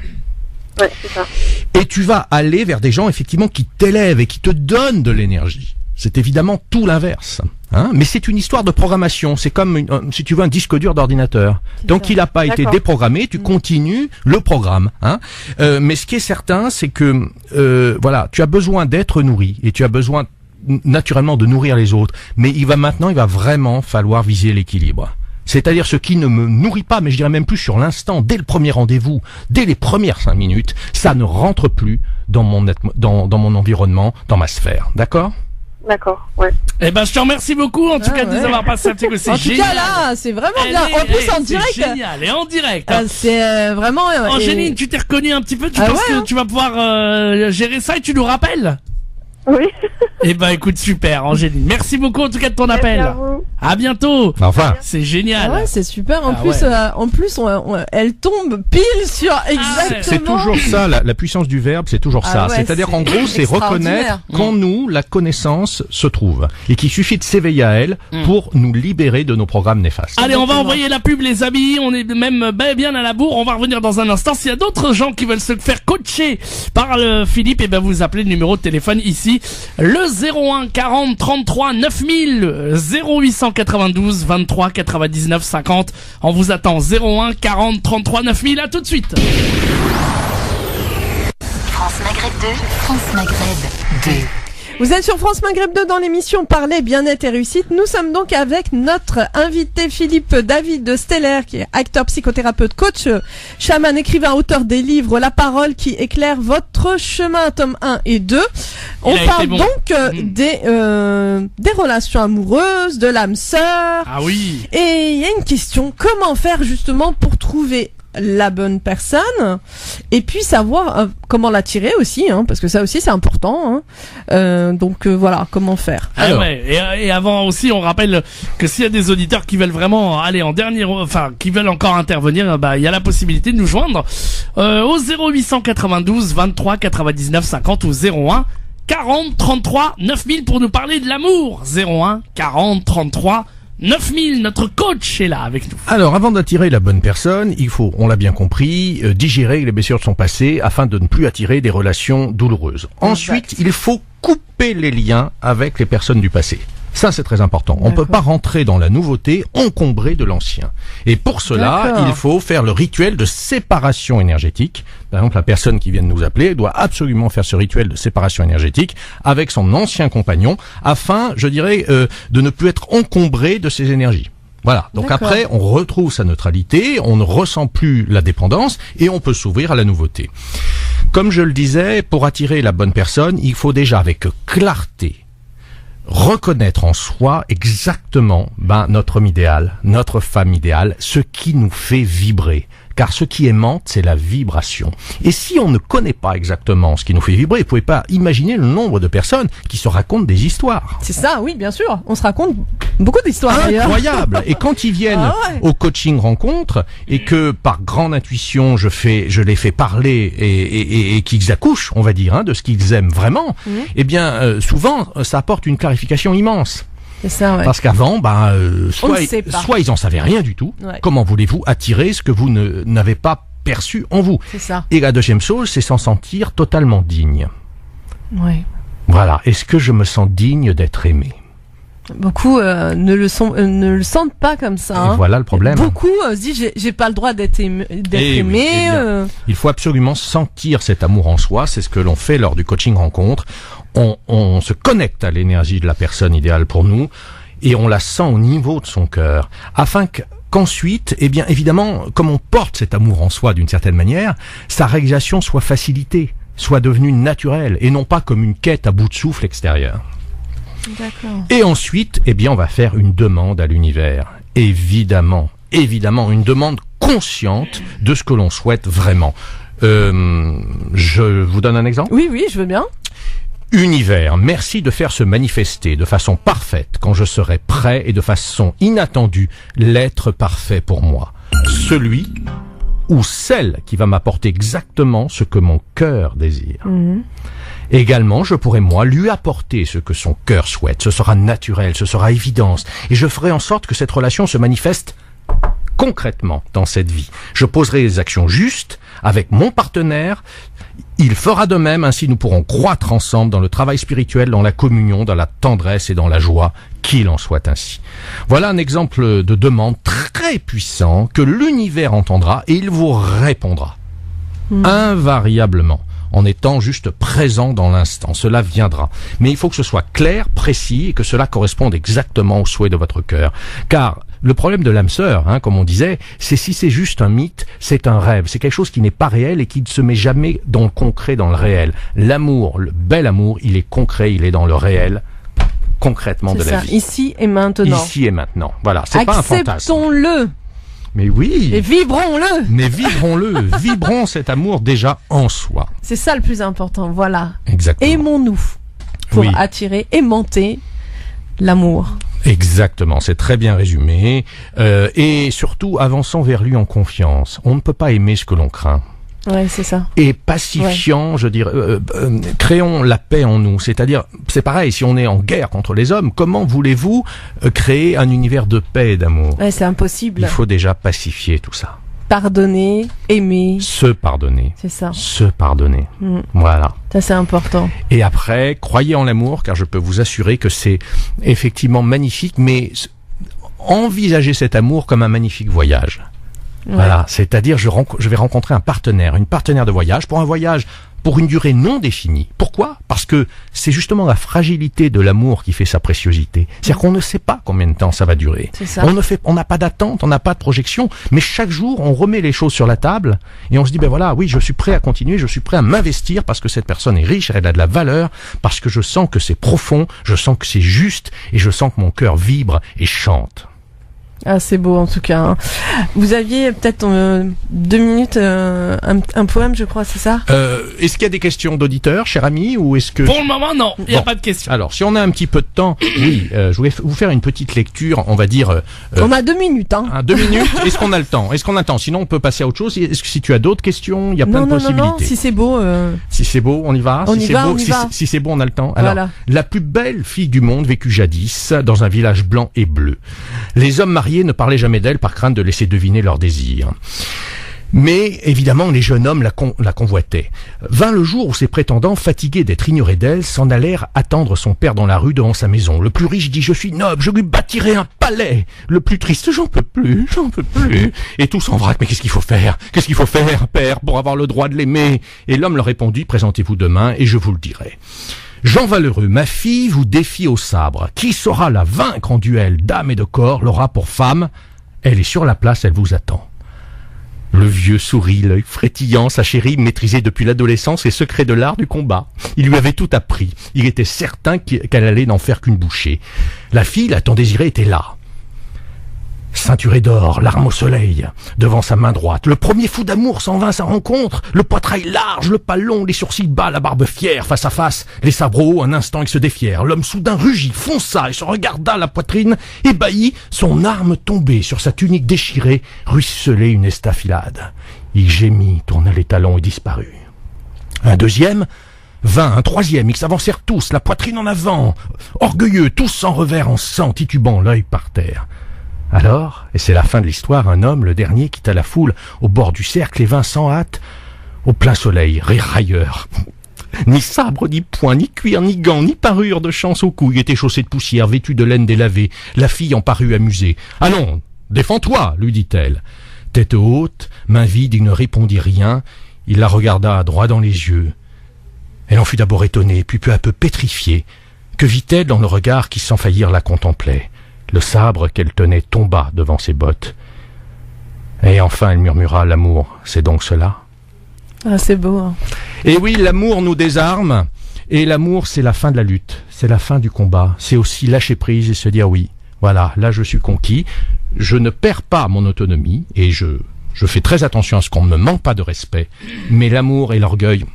Speaker 6: Ouais, c'est ça.
Speaker 5: Et tu vas aller vers des gens, effectivement, qui t'élèvent et qui te donnent de l'énergie. C'est évidemment tout l'inverse. Hein, mais c'est une histoire de programmation. C'est comme, si tu veux, un disque dur d'ordinateur. Donc, il n'a pas été déprogrammé, tu continues le programme. Hein. Mais ce qui est certain, c'est que, voilà, tu as besoin d'être nourri et tu as besoin, naturellement, de nourrir les autres. Mais il va vraiment falloir viser l'équilibre. C'est-à-dire ce qui ne me nourrit pas, mais je dirais même plus sur l'instant, dès le premier rendez-vous, dès les premières 5 minutes, ça ne rentre plus dans mon environnement, dans ma sphère. D'accord ?
Speaker 6: D'accord, ouais.
Speaker 3: Eh ben, je te remercie beaucoup, en tout cas, de nous avoir passé un petit coup. C'est génial.
Speaker 2: En tout cas, là, c'est vraiment bien. En plus, en direct.
Speaker 3: C'est génial. Et en direct.
Speaker 2: C'est vraiment...
Speaker 3: Angéline, tu t'es reconnue un petit peu? Tu penses que tu vas pouvoir gérer ça et tu nous rappelles?
Speaker 6: Oui.
Speaker 3: Eh ben, écoute, super, Angéline. Merci beaucoup, en tout cas, de ton appel.
Speaker 6: À vous.
Speaker 3: À bientôt.
Speaker 5: Enfin.
Speaker 3: C'est génial.
Speaker 2: Ah ouais, c'est super. En plus, elle tombe pile sur exactement.
Speaker 5: C'est toujours ça, la puissance du verbe, c'est toujours ça.
Speaker 2: Ouais,
Speaker 5: c'est-à-dire qu'en gros, c'est reconnaître qu'en nous, la connaissance se trouve. Et qu'il suffit de s'éveiller à elle pour nous libérer de nos programmes néfastes.
Speaker 3: Allez, on va envoyer la pub, les amis. On est même bien à la bourre. On va revenir dans un instant. S'il y a d'autres gens qui veulent se faire coacher par Philippe, et ben, vous appelez le numéro de téléphone ici. Le 01 40 33 9000 0892 23 99 50. On vous attend. 01 40 33 9000. À tout de suite.
Speaker 1: France Maghreb 2, France Maghreb 2.
Speaker 2: Vous êtes sur France Maghreb 2 dans l'émission Parler, bien-être et réussite. Nous sommes donc avec notre invité Philippe David Steller, qui est acteur, psychothérapeute, coach, chaman, écrivain, auteur des livres La Parole qui éclaire votre chemin, tome 1 et 2. On parle donc des relations amoureuses, de l'âme sœur.
Speaker 3: Ah oui.
Speaker 2: Et il y a une question, comment faire justement pour trouver la bonne personne et puis savoir comment l'attirer aussi, hein, parce que ça aussi c'est important. Hein. Donc voilà, comment faire.
Speaker 3: Ah ouais, et avant aussi, on rappelle que s'il y a des auditeurs qui veulent vraiment aller en dernier, enfin qui veulent encore intervenir, bah il y a la possibilité de nous joindre au 0892 23 99 50 ou 01 40 33 9000 pour nous parler de l'amour. 01 40 33 9000, notre coach est là avec nous.
Speaker 5: Alors, avant d'attirer la bonne personne, il faut, on l'a bien compris, digérer les blessures de son passé afin de ne plus attirer des relations douloureuses. Ensuite, il faut couper les liens avec les personnes du passé. Ça, c'est très important. On ne peut pas rentrer dans la nouveauté encombré de l'ancien. Et pour cela, il faut faire le rituel de séparation énergétique. Par exemple, la personne qui vient de nous appeler doit absolument faire ce rituel de séparation énergétique avec son ancien compagnon afin, je dirais, de ne plus être encombré de ses énergies. Voilà. Donc après, on retrouve sa neutralité, on ne ressent plus la dépendance et on peut s'ouvrir à la nouveauté. Comme je le disais, pour attirer la bonne personne, il faut déjà avec clarté reconnaître en soi exactement notre homme idéal, notre femme idéale, ce qui nous fait vibrer. Car ce qui aimante, c'est la vibration. Et si on ne connaît pas exactement ce qui nous fait vibrer, vous pouvez pas imaginer le nombre de personnes qui se racontent des histoires.
Speaker 2: C'est ça, oui, bien sûr. On se raconte beaucoup d'histoires.
Speaker 5: Incroyable. Et quand ils viennent au coaching rencontre et que par grande intuition, je les fais parler et qu'ils accouchent, on va dire, de ce qu'ils aiment vraiment, eh bien, souvent, ça apporte une clarification immense.
Speaker 2: C'est ça, ouais.
Speaker 5: Parce qu'avant, soit ils en savaient rien du tout. Ouais. Comment voulez-vous attirer ce que vous n'avez pas perçu en vous?
Speaker 2: C'est ça.
Speaker 5: Et la deuxième chose, c'est s'en sentir totalement digne.
Speaker 2: Ouais.
Speaker 5: Voilà. Est-ce que je me sens digne d'être aimé?
Speaker 2: Beaucoup ne le sentent pas comme ça. Hein.
Speaker 5: Et voilà le problème.
Speaker 2: Beaucoup se disent j'ai pas le droit d'être aimé.
Speaker 5: Il faut absolument sentir cet amour en soi. C'est ce que l'on fait lors du coaching rencontre. On se connecte à l'énergie de la personne idéale pour nous et on la sent au niveau de son cœur afin qu'ensuite, eh bien évidemment, comme on porte cet amour en soi d'une certaine manière, sa réalisation soit facilitée, soit devenue naturelle et non pas comme une quête à bout de souffle extérieur.
Speaker 2: D'accord.
Speaker 5: Et ensuite, eh bien, on va faire une demande à l'univers. Évidemment, une demande consciente de ce que l'on souhaite vraiment. Je vous donne un exemple?
Speaker 2: Oui, je veux bien.
Speaker 5: Univers, merci de faire se manifester de façon parfaite quand je serai prêt et de façon inattendue l'être parfait pour moi. Celui ou celle qui va m'apporter exactement ce que mon cœur désire. Également, je pourrai, moi, lui apporter ce que son cœur souhaite. Ce sera naturel, ce sera évidence. Et je ferai en sorte que cette relation se manifeste concrètement dans cette vie. Je poserai les actions justes avec mon partenaire. Il fera de même, ainsi nous pourrons croître ensemble dans le travail spirituel, dans la communion, dans la tendresse et dans la joie, qu'il en soit ainsi. Voilà un exemple de demande très puissant que l'univers entendra et il vous répondra. Invariablement. En étant juste présent dans l'instant. Cela viendra. Mais il faut que ce soit clair, précis et que cela corresponde exactement aux souhaits de votre cœur. Car le problème de l'âme sœur, comme on disait, c'est si c'est juste un mythe, c'est un rêve. C'est quelque chose qui n'est pas réel et qui ne se met jamais dans le concret, dans le réel. L'amour, le bel amour, il est concret, il est dans le réel, concrètement de la vie.
Speaker 2: Ici et maintenant.
Speaker 5: Ici et maintenant. Voilà, c'est pas un fantasme.
Speaker 2: Acceptons-le.
Speaker 5: Mais oui.
Speaker 2: Et vibrons-le.
Speaker 5: Mais vibrons-le. Vibrons cet amour déjà en soi.
Speaker 2: C'est ça le plus important, voilà.
Speaker 5: Exactement.
Speaker 2: Aimons-nous pour attirer, aimanter l'amour.
Speaker 5: Exactement, c'est très bien résumé. Et surtout, avançons vers lui en confiance. On ne peut pas aimer ce que l'on craint.
Speaker 2: Ouais, c'est ça.
Speaker 5: Et pacifiant, je dirais, créons la paix en nous. C'est-à-dire, c'est pareil, si on est en guerre contre les hommes, comment voulez-vous créer un univers de paix et d'amour?
Speaker 2: Ouais, c'est impossible.
Speaker 5: Il faut déjà pacifier tout ça.
Speaker 2: Pardonner, aimer.
Speaker 5: Se pardonner.
Speaker 2: C'est ça.
Speaker 5: Se pardonner. Voilà.
Speaker 2: Ça, c'est important.
Speaker 5: Et après, croyez en l'amour, car je peux vous assurer que c'est effectivement magnifique, mais envisagez cet amour comme un magnifique voyage. Ouais. Voilà, c'est-à-dire je vais rencontrer un partenaire, une partenaire de voyage pour un voyage pour une durée non définie. Pourquoi? Parce que c'est justement la fragilité de l'amour qui fait sa préciosité. C'est-à-dire qu'on ne sait pas combien de temps ça va durer.
Speaker 2: C'est ça.
Speaker 5: On n'a pas d'attente, on n'a pas de projection, mais chaque jour on remet les choses sur la table et on se dit ben voilà, oui, je suis prêt à continuer, je suis prêt à m'investir parce que cette personne est riche, elle a de la valeur, parce que je sens que c'est profond, je sens que c'est juste et je sens que mon cœur vibre et chante.
Speaker 2: Ah, c'est beau en tout cas. Hein. Vous aviez peut-être 2 minutes, un poème, je crois, c'est ça?
Speaker 5: Est-ce qu'il y a des questions d'auditeurs, cher ami, ou est-ce que...
Speaker 3: Pour le moment, non, il n'y a
Speaker 5: Bon.
Speaker 3: pas de question.
Speaker 5: Alors, si on a un petit peu de temps, oui, je voulais vous faire une petite lecture, on va dire...
Speaker 2: On a 2 minutes, hein.
Speaker 5: 2 minutes. Est-ce qu'on a le temps? Sinon, on peut passer à autre chose. Est-ce que si tu as d'autres questions, il y a plein de possibilités.
Speaker 2: Non, si c'est beau...
Speaker 5: Si c'est beau, on y va.
Speaker 2: On
Speaker 5: si
Speaker 2: y
Speaker 5: c'est
Speaker 2: va,
Speaker 5: beau,
Speaker 2: on y va.
Speaker 5: si c'est beau, on a le temps. Alors,
Speaker 2: Voilà.
Speaker 5: la plus belle fille du monde vécut jadis dans un village blanc et bleu. Les hommes mariés ne parlaient jamais d'elle par crainte de laisser deviner leurs désirs. Mais évidemment, les jeunes hommes la convoitaient. Vint le jour où ses prétendants, fatigués d'être ignorés d'elle, s'en allèrent attendre son père dans la rue devant sa maison. Le plus riche dit « Je suis noble, je lui bâtirai un palais !» Le plus triste « J'en peux plus, j'en peux plus !» Et tous en vrac « Mais qu'est-ce qu'il faut faire? Qu'est-ce qu'il faut faire, père, pour avoir le droit de l'aimer ?» Et l'homme leur répondit « Présentez-vous demain et je vous le dirai. » Jean Valeureux, ma fille vous défie au sabre. Qui saura la vaincre en duel d'âme et de corps l'aura pour femme. Elle est sur la place, elle vous attend. Le vieux sourit, l'œil frétillant, sa chérie maîtrisait depuis l'adolescence les secrets de l'art du combat. Il lui avait tout appris. Il était certain qu'elle allait n'en faire qu'une bouchée. La fille, la tant désirée, était là. Ceinturée d'or, l'arme au soleil, devant sa main droite. Le premier fou d'amour s'en vint à sa rencontre. Le poitrail large, le pas long, les sourcils bas, la barbe fière, face à face. Les sabres hauts, un instant ils se défièrent. L'homme soudain rugit, fonça et se regarda la poitrine, ébahi, son arme tombée sur sa tunique déchirée, ruisselait une estafilade. Il gémit, tourna les talons et disparut. Un deuxième vint, un troisième, ils s'avancèrent tous, la poitrine en avant, orgueilleux, tous sans revers, en sang, titubant, l'œil par terre. Alors, et c'est la fin de l'histoire, un homme, le dernier, quitta la foule au bord du cercle et vint sans hâte au plein soleil, railleur. Ni sabre, ni poing, ni cuir, ni gants, ni parure de chance au cou. Il était chaussé de poussière, vêtu de laine délavée. La fille en parut amusée. « Allons, défends-toi » lui dit-elle. Tête haute, main vide, il ne répondit rien. Il la regarda droit dans les yeux. Elle en fut d'abord étonnée, puis peu à peu pétrifiée. Que vit-elle dans le regard qui sans faillir la contemplait? Le sabre qu'elle tenait tomba devant ses bottes. Et enfin elle murmura « L'amour, c'est donc cela ?»
Speaker 2: Ah, c'est beau. Hein.
Speaker 5: Et oui, l'amour nous désarme. Et l'amour, c'est la fin de la lutte. C'est la fin du combat. C'est aussi lâcher prise et se dire « Oui, voilà, là je suis conquis. Je ne perds pas mon autonomie et je fais très attention à ce qu'on ne me manque pas de respect. Mais l'amour et l'orgueil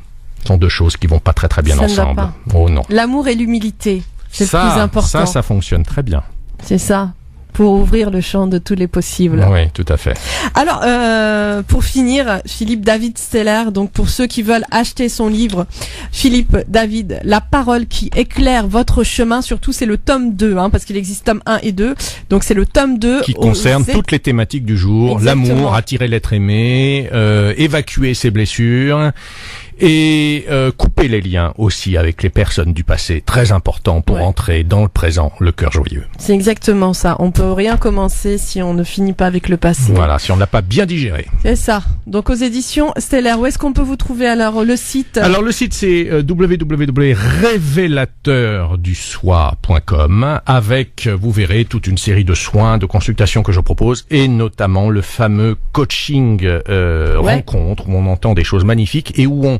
Speaker 5: sont deux choses qui vont pas très très bien
Speaker 2: Ça ne va
Speaker 5: ensemble.
Speaker 2: pas.
Speaker 5: Oh non.
Speaker 2: L'amour et l'humilité, c'est le plus important.
Speaker 5: Ça fonctionne très bien.
Speaker 2: C'est ça, pour ouvrir le champ de tous les possibles.
Speaker 5: Oui, tout à fait.
Speaker 2: Alors, pour finir, Philippe David Steller, donc pour ceux qui veulent acheter son livre, Philippe David, La parole qui éclaire votre chemin, surtout c'est le tome 2, hein, parce qu'il existe tome 1 et 2, donc c'est le tome 2.
Speaker 5: Qui concerne toutes les thématiques du jour, l'amour, attirer l'être aimé, évacuer ses blessures, et couper les liens aussi avec les personnes du passé, très important pour entrer dans le présent, le cœur joyeux.
Speaker 2: C'est exactement ça, on peut rien commencer si on ne finit pas avec le passé.
Speaker 5: Voilà, si on l'a pas bien digéré.
Speaker 2: C'est ça, donc aux éditions Steller, où est-ce qu'on peut vous trouver alors le site?
Speaker 5: Alors le site c'est www.révélateurdusoi.com avec, vous verrez, toute une série de soins, de consultations que je propose et notamment le fameux coaching rencontre où on entend des choses magnifiques et où on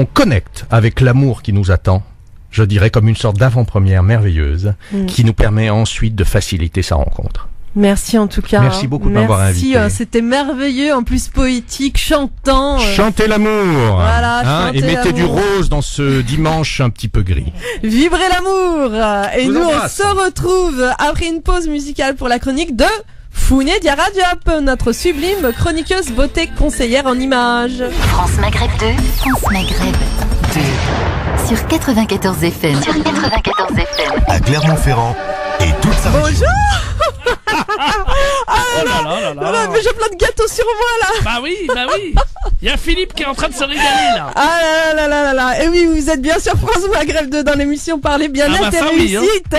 Speaker 5: connecte avec l'amour qui nous attend, je dirais comme une sorte d'avant-première merveilleuse qui nous permet ensuite de faciliter sa rencontre.
Speaker 2: Merci en tout cas.
Speaker 5: Merci beaucoup de m'avoir invité.
Speaker 2: Merci, c'était merveilleux, en plus poétique, chantant.
Speaker 5: Chantez l'amour.
Speaker 2: Voilà, chantez
Speaker 5: et mettez du
Speaker 2: l'amour.
Speaker 5: rose dans ce dimanche un petit peu gris.
Speaker 2: Vibrez l'amour. Et
Speaker 5: Je vous
Speaker 2: nous
Speaker 5: embrasse.
Speaker 2: on se retrouve après une pause musicale pour la chronique de Founé Diarra Diop, notre sublime chroniqueuse beauté conseillère en images.
Speaker 1: France Maghreb 2, France Maghreb 2. Sur 94 FM. Sur 94 FM.
Speaker 4: À Clermont-Ferrand et toute sa région.
Speaker 2: Bonjour.
Speaker 3: Oh là là là là.
Speaker 2: Mais j'ai plein de gâteaux sur moi là.
Speaker 3: Bah oui. Il y a Philippe qui est en train de se régaler là.
Speaker 2: Ah là là là là là. Et oui, vous êtes bien sur France Maghreb 2 dans l'émission Parler bien-être
Speaker 3: Ah bah
Speaker 2: et
Speaker 3: ça oui, hein.
Speaker 2: réussite.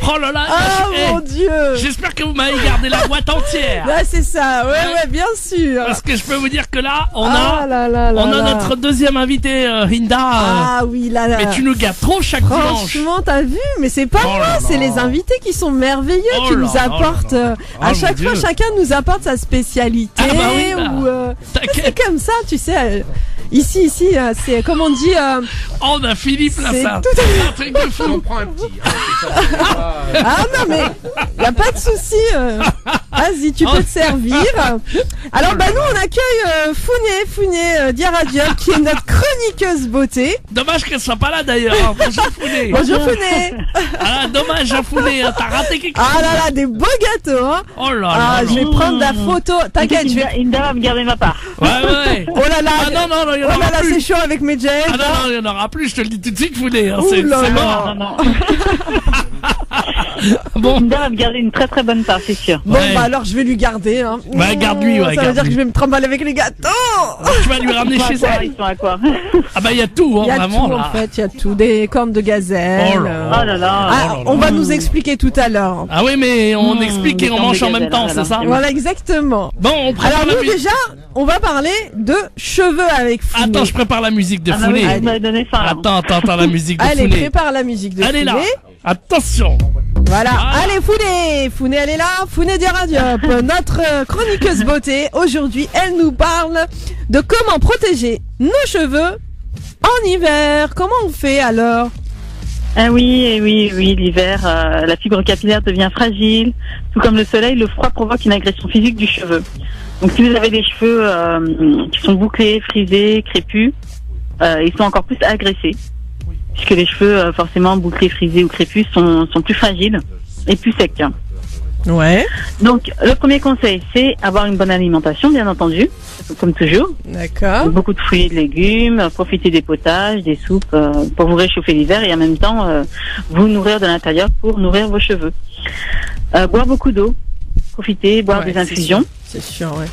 Speaker 3: Oh là là.
Speaker 2: Ah mon Dieu.
Speaker 3: J'espère que vous m'avez gardé la boîte entière.
Speaker 2: Là c'est ça, ouais, bien sûr.
Speaker 3: Parce que je peux vous dire que là, on
Speaker 2: Ah
Speaker 3: a
Speaker 2: là là là là.
Speaker 3: notre deuxième invité, Hinda.
Speaker 2: Ah oui, là là.
Speaker 3: Mais tu nous gâtes trop chaque dimanche.
Speaker 2: Franchement, t'as vu, mais c'est pas
Speaker 3: Oh
Speaker 2: moi,
Speaker 3: là
Speaker 2: c'est
Speaker 3: là.
Speaker 2: les invités qui sont merveilleux,
Speaker 3: Oh
Speaker 2: qui
Speaker 3: là
Speaker 2: nous
Speaker 3: là
Speaker 2: apportent.
Speaker 3: là là.
Speaker 2: À
Speaker 3: Oh
Speaker 2: chaque
Speaker 3: mon
Speaker 2: fois,
Speaker 3: Dieu.
Speaker 2: chacun nous apporte sa spécialité.
Speaker 3: Ah bah oui, là.
Speaker 2: Ou, c'est
Speaker 3: T'inquiète.
Speaker 2: comme ça, tu sais. Ici, c'est comme on dit.
Speaker 3: Oh, on a Philippe là,
Speaker 2: C'est
Speaker 3: ça.
Speaker 2: tout
Speaker 3: C'est un truc de fou.
Speaker 5: On prend un petit.
Speaker 2: Ah non mais y a pas de souci. Vas-y, tu peux te servir. Alors bah nous on accueille Founé Diarra Diop qui est notre chroniqueuse beauté.
Speaker 3: Dommage qu'elle soit pas là d'ailleurs. Bonjour Founé.
Speaker 2: Bonjour Founé.
Speaker 3: Ah, dommage à Founé, hein, t'as raté quelque chose.
Speaker 2: Ah là là, des beaux gâteaux hein.
Speaker 3: Oh là là.
Speaker 2: Ah, je vais prendre la photo. T'inquiète, je vais.
Speaker 7: Inda va me garder ma part.
Speaker 3: Ouais.
Speaker 2: Oh là là.
Speaker 3: Ah non, il y en
Speaker 2: Oh là
Speaker 3: aura
Speaker 2: là, c'est
Speaker 3: plus.
Speaker 2: chaud avec mes jets.
Speaker 3: Ah non, il y en aura plus, je te le dis tout de suite Founé. Hein,
Speaker 2: Ouh
Speaker 3: c'est
Speaker 2: là là.
Speaker 3: mort.
Speaker 7: Non.
Speaker 3: Bon.
Speaker 7: Inda va me garder une très très bonne part, c'est sûr.
Speaker 2: Bon
Speaker 3: Ouais.
Speaker 2: bah alors je vais lui garder hein.
Speaker 3: Ouais, garde-lui, ouais,
Speaker 2: Ça veut dire
Speaker 3: garde-lui.
Speaker 2: que je vais me trimballer avec les gâteaux.
Speaker 3: Tu vas lui ramener chez elle.
Speaker 7: Ils sont à quoi?
Speaker 3: Ah bah il y a tout, hein,
Speaker 2: Il y a
Speaker 3: vraiment
Speaker 2: tout
Speaker 3: là.
Speaker 2: en fait, il y a tout, des cornes de gazelle.
Speaker 3: Oh là
Speaker 7: Oh là là.
Speaker 2: Ah, on va nous expliquer tout à l'heure.
Speaker 3: Ah oui, mais on explique et
Speaker 7: des
Speaker 3: on
Speaker 7: cornes
Speaker 3: mange
Speaker 7: de
Speaker 3: en même
Speaker 7: gazelle,
Speaker 3: temps,
Speaker 7: oh là
Speaker 3: c'est
Speaker 7: là.
Speaker 3: ça?
Speaker 2: Voilà exactement.
Speaker 3: Bon, on prépare
Speaker 2: Alors
Speaker 3: la
Speaker 2: nous
Speaker 3: musique.
Speaker 2: déjà, on va parler de cheveux avec Founé.
Speaker 3: Attends, je prépare la musique de
Speaker 7: Ah bah oui,
Speaker 3: Founé.
Speaker 7: vous m'avez donné faim. là.
Speaker 3: Attends, la musique de
Speaker 2: Allez,
Speaker 3: Founé.
Speaker 2: prépare la musique de
Speaker 3: Elle est là.
Speaker 2: Founé.
Speaker 3: Attention.
Speaker 2: Voilà.
Speaker 3: Ah.
Speaker 2: Allez, Founé, elle est là. Founé Diarra Diop, notre chroniqueuse beauté. Aujourd'hui, elle nous parle de comment protéger nos cheveux en hiver. Comment on fait alors?
Speaker 7: Ah oui, l'hiver, la fibre capillaire devient fragile. Tout comme le soleil, le froid provoque une agression physique du cheveu. Donc si vous avez des cheveux qui sont bouclés, frisés, crépus, ils sont encore plus agressés. Puisque les cheveux forcément bouclés, frisés ou crépus sont plus fragiles et plus secs.
Speaker 2: Ouais.
Speaker 7: Donc le premier conseil, c'est avoir une bonne alimentation, bien entendu, comme toujours.
Speaker 2: D'accord.
Speaker 7: Beaucoup de fruits et de légumes, profiter des potages, des soupes pour vous réchauffer l'hiver et en même temps vous nourrir de l'intérieur pour nourrir vos cheveux. Boire beaucoup d'eau, profiter, boire
Speaker 2: Ouais,
Speaker 7: des infusions,
Speaker 2: C'est sûr, ouais.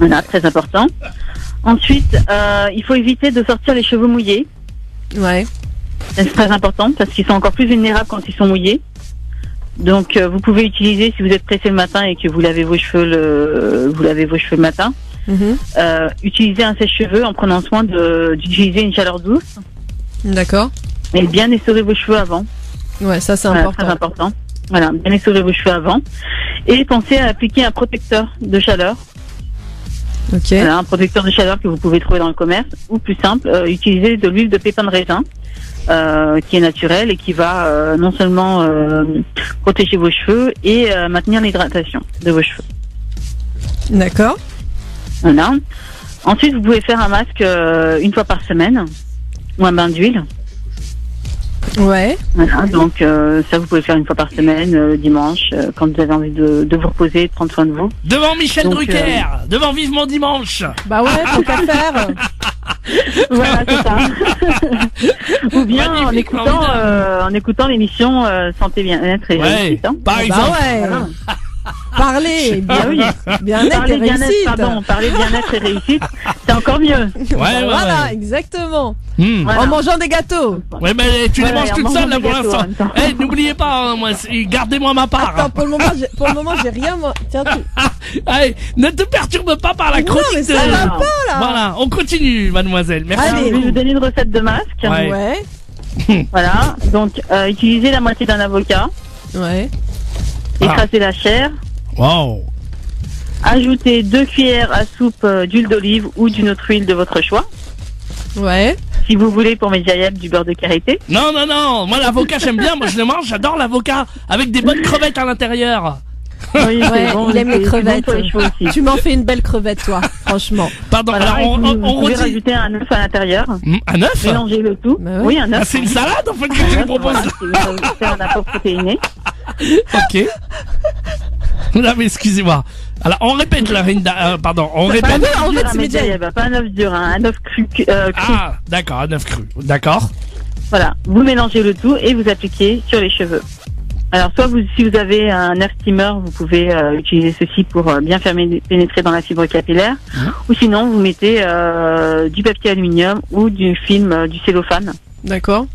Speaker 7: voilà, très important. Ensuite, il faut éviter de sortir les cheveux mouillés,
Speaker 2: Ouais.
Speaker 7: c'est très important parce qu'ils sont encore plus vulnérables quand ils sont mouillés. Donc vous pouvez utiliser, si vous êtes pressé le matin et que vous lavez vos cheveux le matin,
Speaker 2: Mhm.
Speaker 7: utilisez un sèche-cheveux en prenant soin d'utiliser une chaleur douce
Speaker 2: D'accord.
Speaker 7: et bien essorer vos cheveux avant.
Speaker 2: Ouais, ça c'est
Speaker 7: Voilà,
Speaker 2: important.
Speaker 7: très important. Voilà, bien essorer vos cheveux avant et pensez à appliquer un protecteur de chaleur.
Speaker 2: Ok.
Speaker 7: Voilà, un protecteur de chaleur que vous pouvez trouver dans le commerce ou plus simple, utiliser de l'huile de pépin de raisin qui est naturelle et qui va non seulement protéger vos cheveux et maintenir l'hydratation de vos cheveux.
Speaker 2: D'accord.
Speaker 7: Voilà. Ensuite, vous pouvez faire un masque une fois par semaine ou un bain d'huile.
Speaker 2: Ouais.
Speaker 7: Voilà, donc ça vous pouvez faire une fois par semaine, dimanche, quand vous avez envie de vous reposer, de prendre soin de vous.
Speaker 3: Devant Michel
Speaker 7: Donc,
Speaker 3: Drucker. Devant Vivement Dimanche.
Speaker 2: Bah ouais, faut qu'à faire.
Speaker 7: Voilà, c'est ça. Ou bien
Speaker 3: Magnifique,
Speaker 7: en écoutant l'émission Santé Bien-être et
Speaker 3: Ouais,
Speaker 7: Réussite. Hein.
Speaker 3: par
Speaker 2: Bah
Speaker 3: exemple.
Speaker 2: ouais.
Speaker 7: Voilà.
Speaker 2: Parler,
Speaker 7: Ah oui.
Speaker 2: bien-être et
Speaker 7: Parler bien-être,
Speaker 2: réussite.
Speaker 7: pardon, parler bien-être et réussite, c'est encore mieux.
Speaker 3: Ouais,
Speaker 2: Voilà,
Speaker 3: ouais.
Speaker 2: exactement.
Speaker 7: Voilà.
Speaker 2: En mangeant des gâteaux.
Speaker 3: Ouais, mais tu les
Speaker 7: Voilà,
Speaker 3: manges
Speaker 7: en
Speaker 3: toute
Speaker 7: mangeant
Speaker 3: seule là
Speaker 7: des
Speaker 3: pour
Speaker 7: gâteaux,
Speaker 3: l'instant.
Speaker 7: en même temps.
Speaker 3: Eh, n'oubliez pas, hein, moi, gardez-moi ma part.
Speaker 2: Attends, pour le moment, j'ai rien. Tiens,
Speaker 3: Allez, ne te perturbe pas par la
Speaker 2: Non,
Speaker 3: chronique
Speaker 2: mais
Speaker 3: de...
Speaker 2: ça va
Speaker 7: Non.
Speaker 2: pas là.
Speaker 3: Voilà, on continue, mademoiselle. Merci.
Speaker 2: Allez.
Speaker 7: Je vais vous donner une recette de masque.
Speaker 3: Ouais.
Speaker 2: Ouais.
Speaker 7: Voilà. Donc, utilisez la moitié d'un avocat,
Speaker 2: Ouais.
Speaker 7: écrasez la chair,
Speaker 3: Wow.
Speaker 7: ajoutez 2 cuillères à soupe d'huile d'olive ou d'une autre huile de votre choix.
Speaker 2: Ouais.
Speaker 7: Si vous voulez, pour mes jaillettes, du beurre de karité.
Speaker 3: Non, moi l'avocat j'aime bien, moi je le mange, j'adore l'avocat avec des bonnes crevettes à l'intérieur.
Speaker 7: Oui, c'est
Speaker 2: Ouais,
Speaker 7: bon,
Speaker 2: il aime
Speaker 7: c'est-
Speaker 2: les
Speaker 7: c'est bon
Speaker 2: crevettes.
Speaker 7: pour les cheveux aussi.
Speaker 2: Tu m'en fais une belle crevette, toi, franchement.
Speaker 3: Pardon,
Speaker 7: Voilà,
Speaker 3: alors
Speaker 7: et vous
Speaker 3: on
Speaker 7: pouvez
Speaker 3: redit.
Speaker 7: rajouter un œuf à l'intérieur.
Speaker 3: Un œuf?
Speaker 7: Mélangez le tout.
Speaker 2: Bah ouais.
Speaker 7: Oui, un
Speaker 3: Ah,
Speaker 7: œuf.
Speaker 3: c'est une salade en fait que tu me proposes.
Speaker 7: Voilà, si vous voulez faire un apport protéiné.
Speaker 3: Ok. Non mais excusez-moi. Alors on répète la Rinda, pardon, on
Speaker 7: Pas
Speaker 3: répète.
Speaker 7: un œuf
Speaker 2: en
Speaker 7: dur,
Speaker 2: fait,
Speaker 7: hein,
Speaker 2: c'est
Speaker 7: mes
Speaker 2: médiane.
Speaker 7: jaillettes, pas un œuf dur, hein, un œuf cru.
Speaker 3: Ah, d'accord, un œuf cru. D'accord.
Speaker 7: Voilà, vous mélangez le tout et vous appliquez sur les cheveux. Alors, si vous avez un œuf steamer, vous pouvez utiliser ceci pour bien faire pénétrer dans la fibre capillaire. Ou sinon, vous mettez du papier aluminium ou du film, du cellophane.
Speaker 2: D'accord.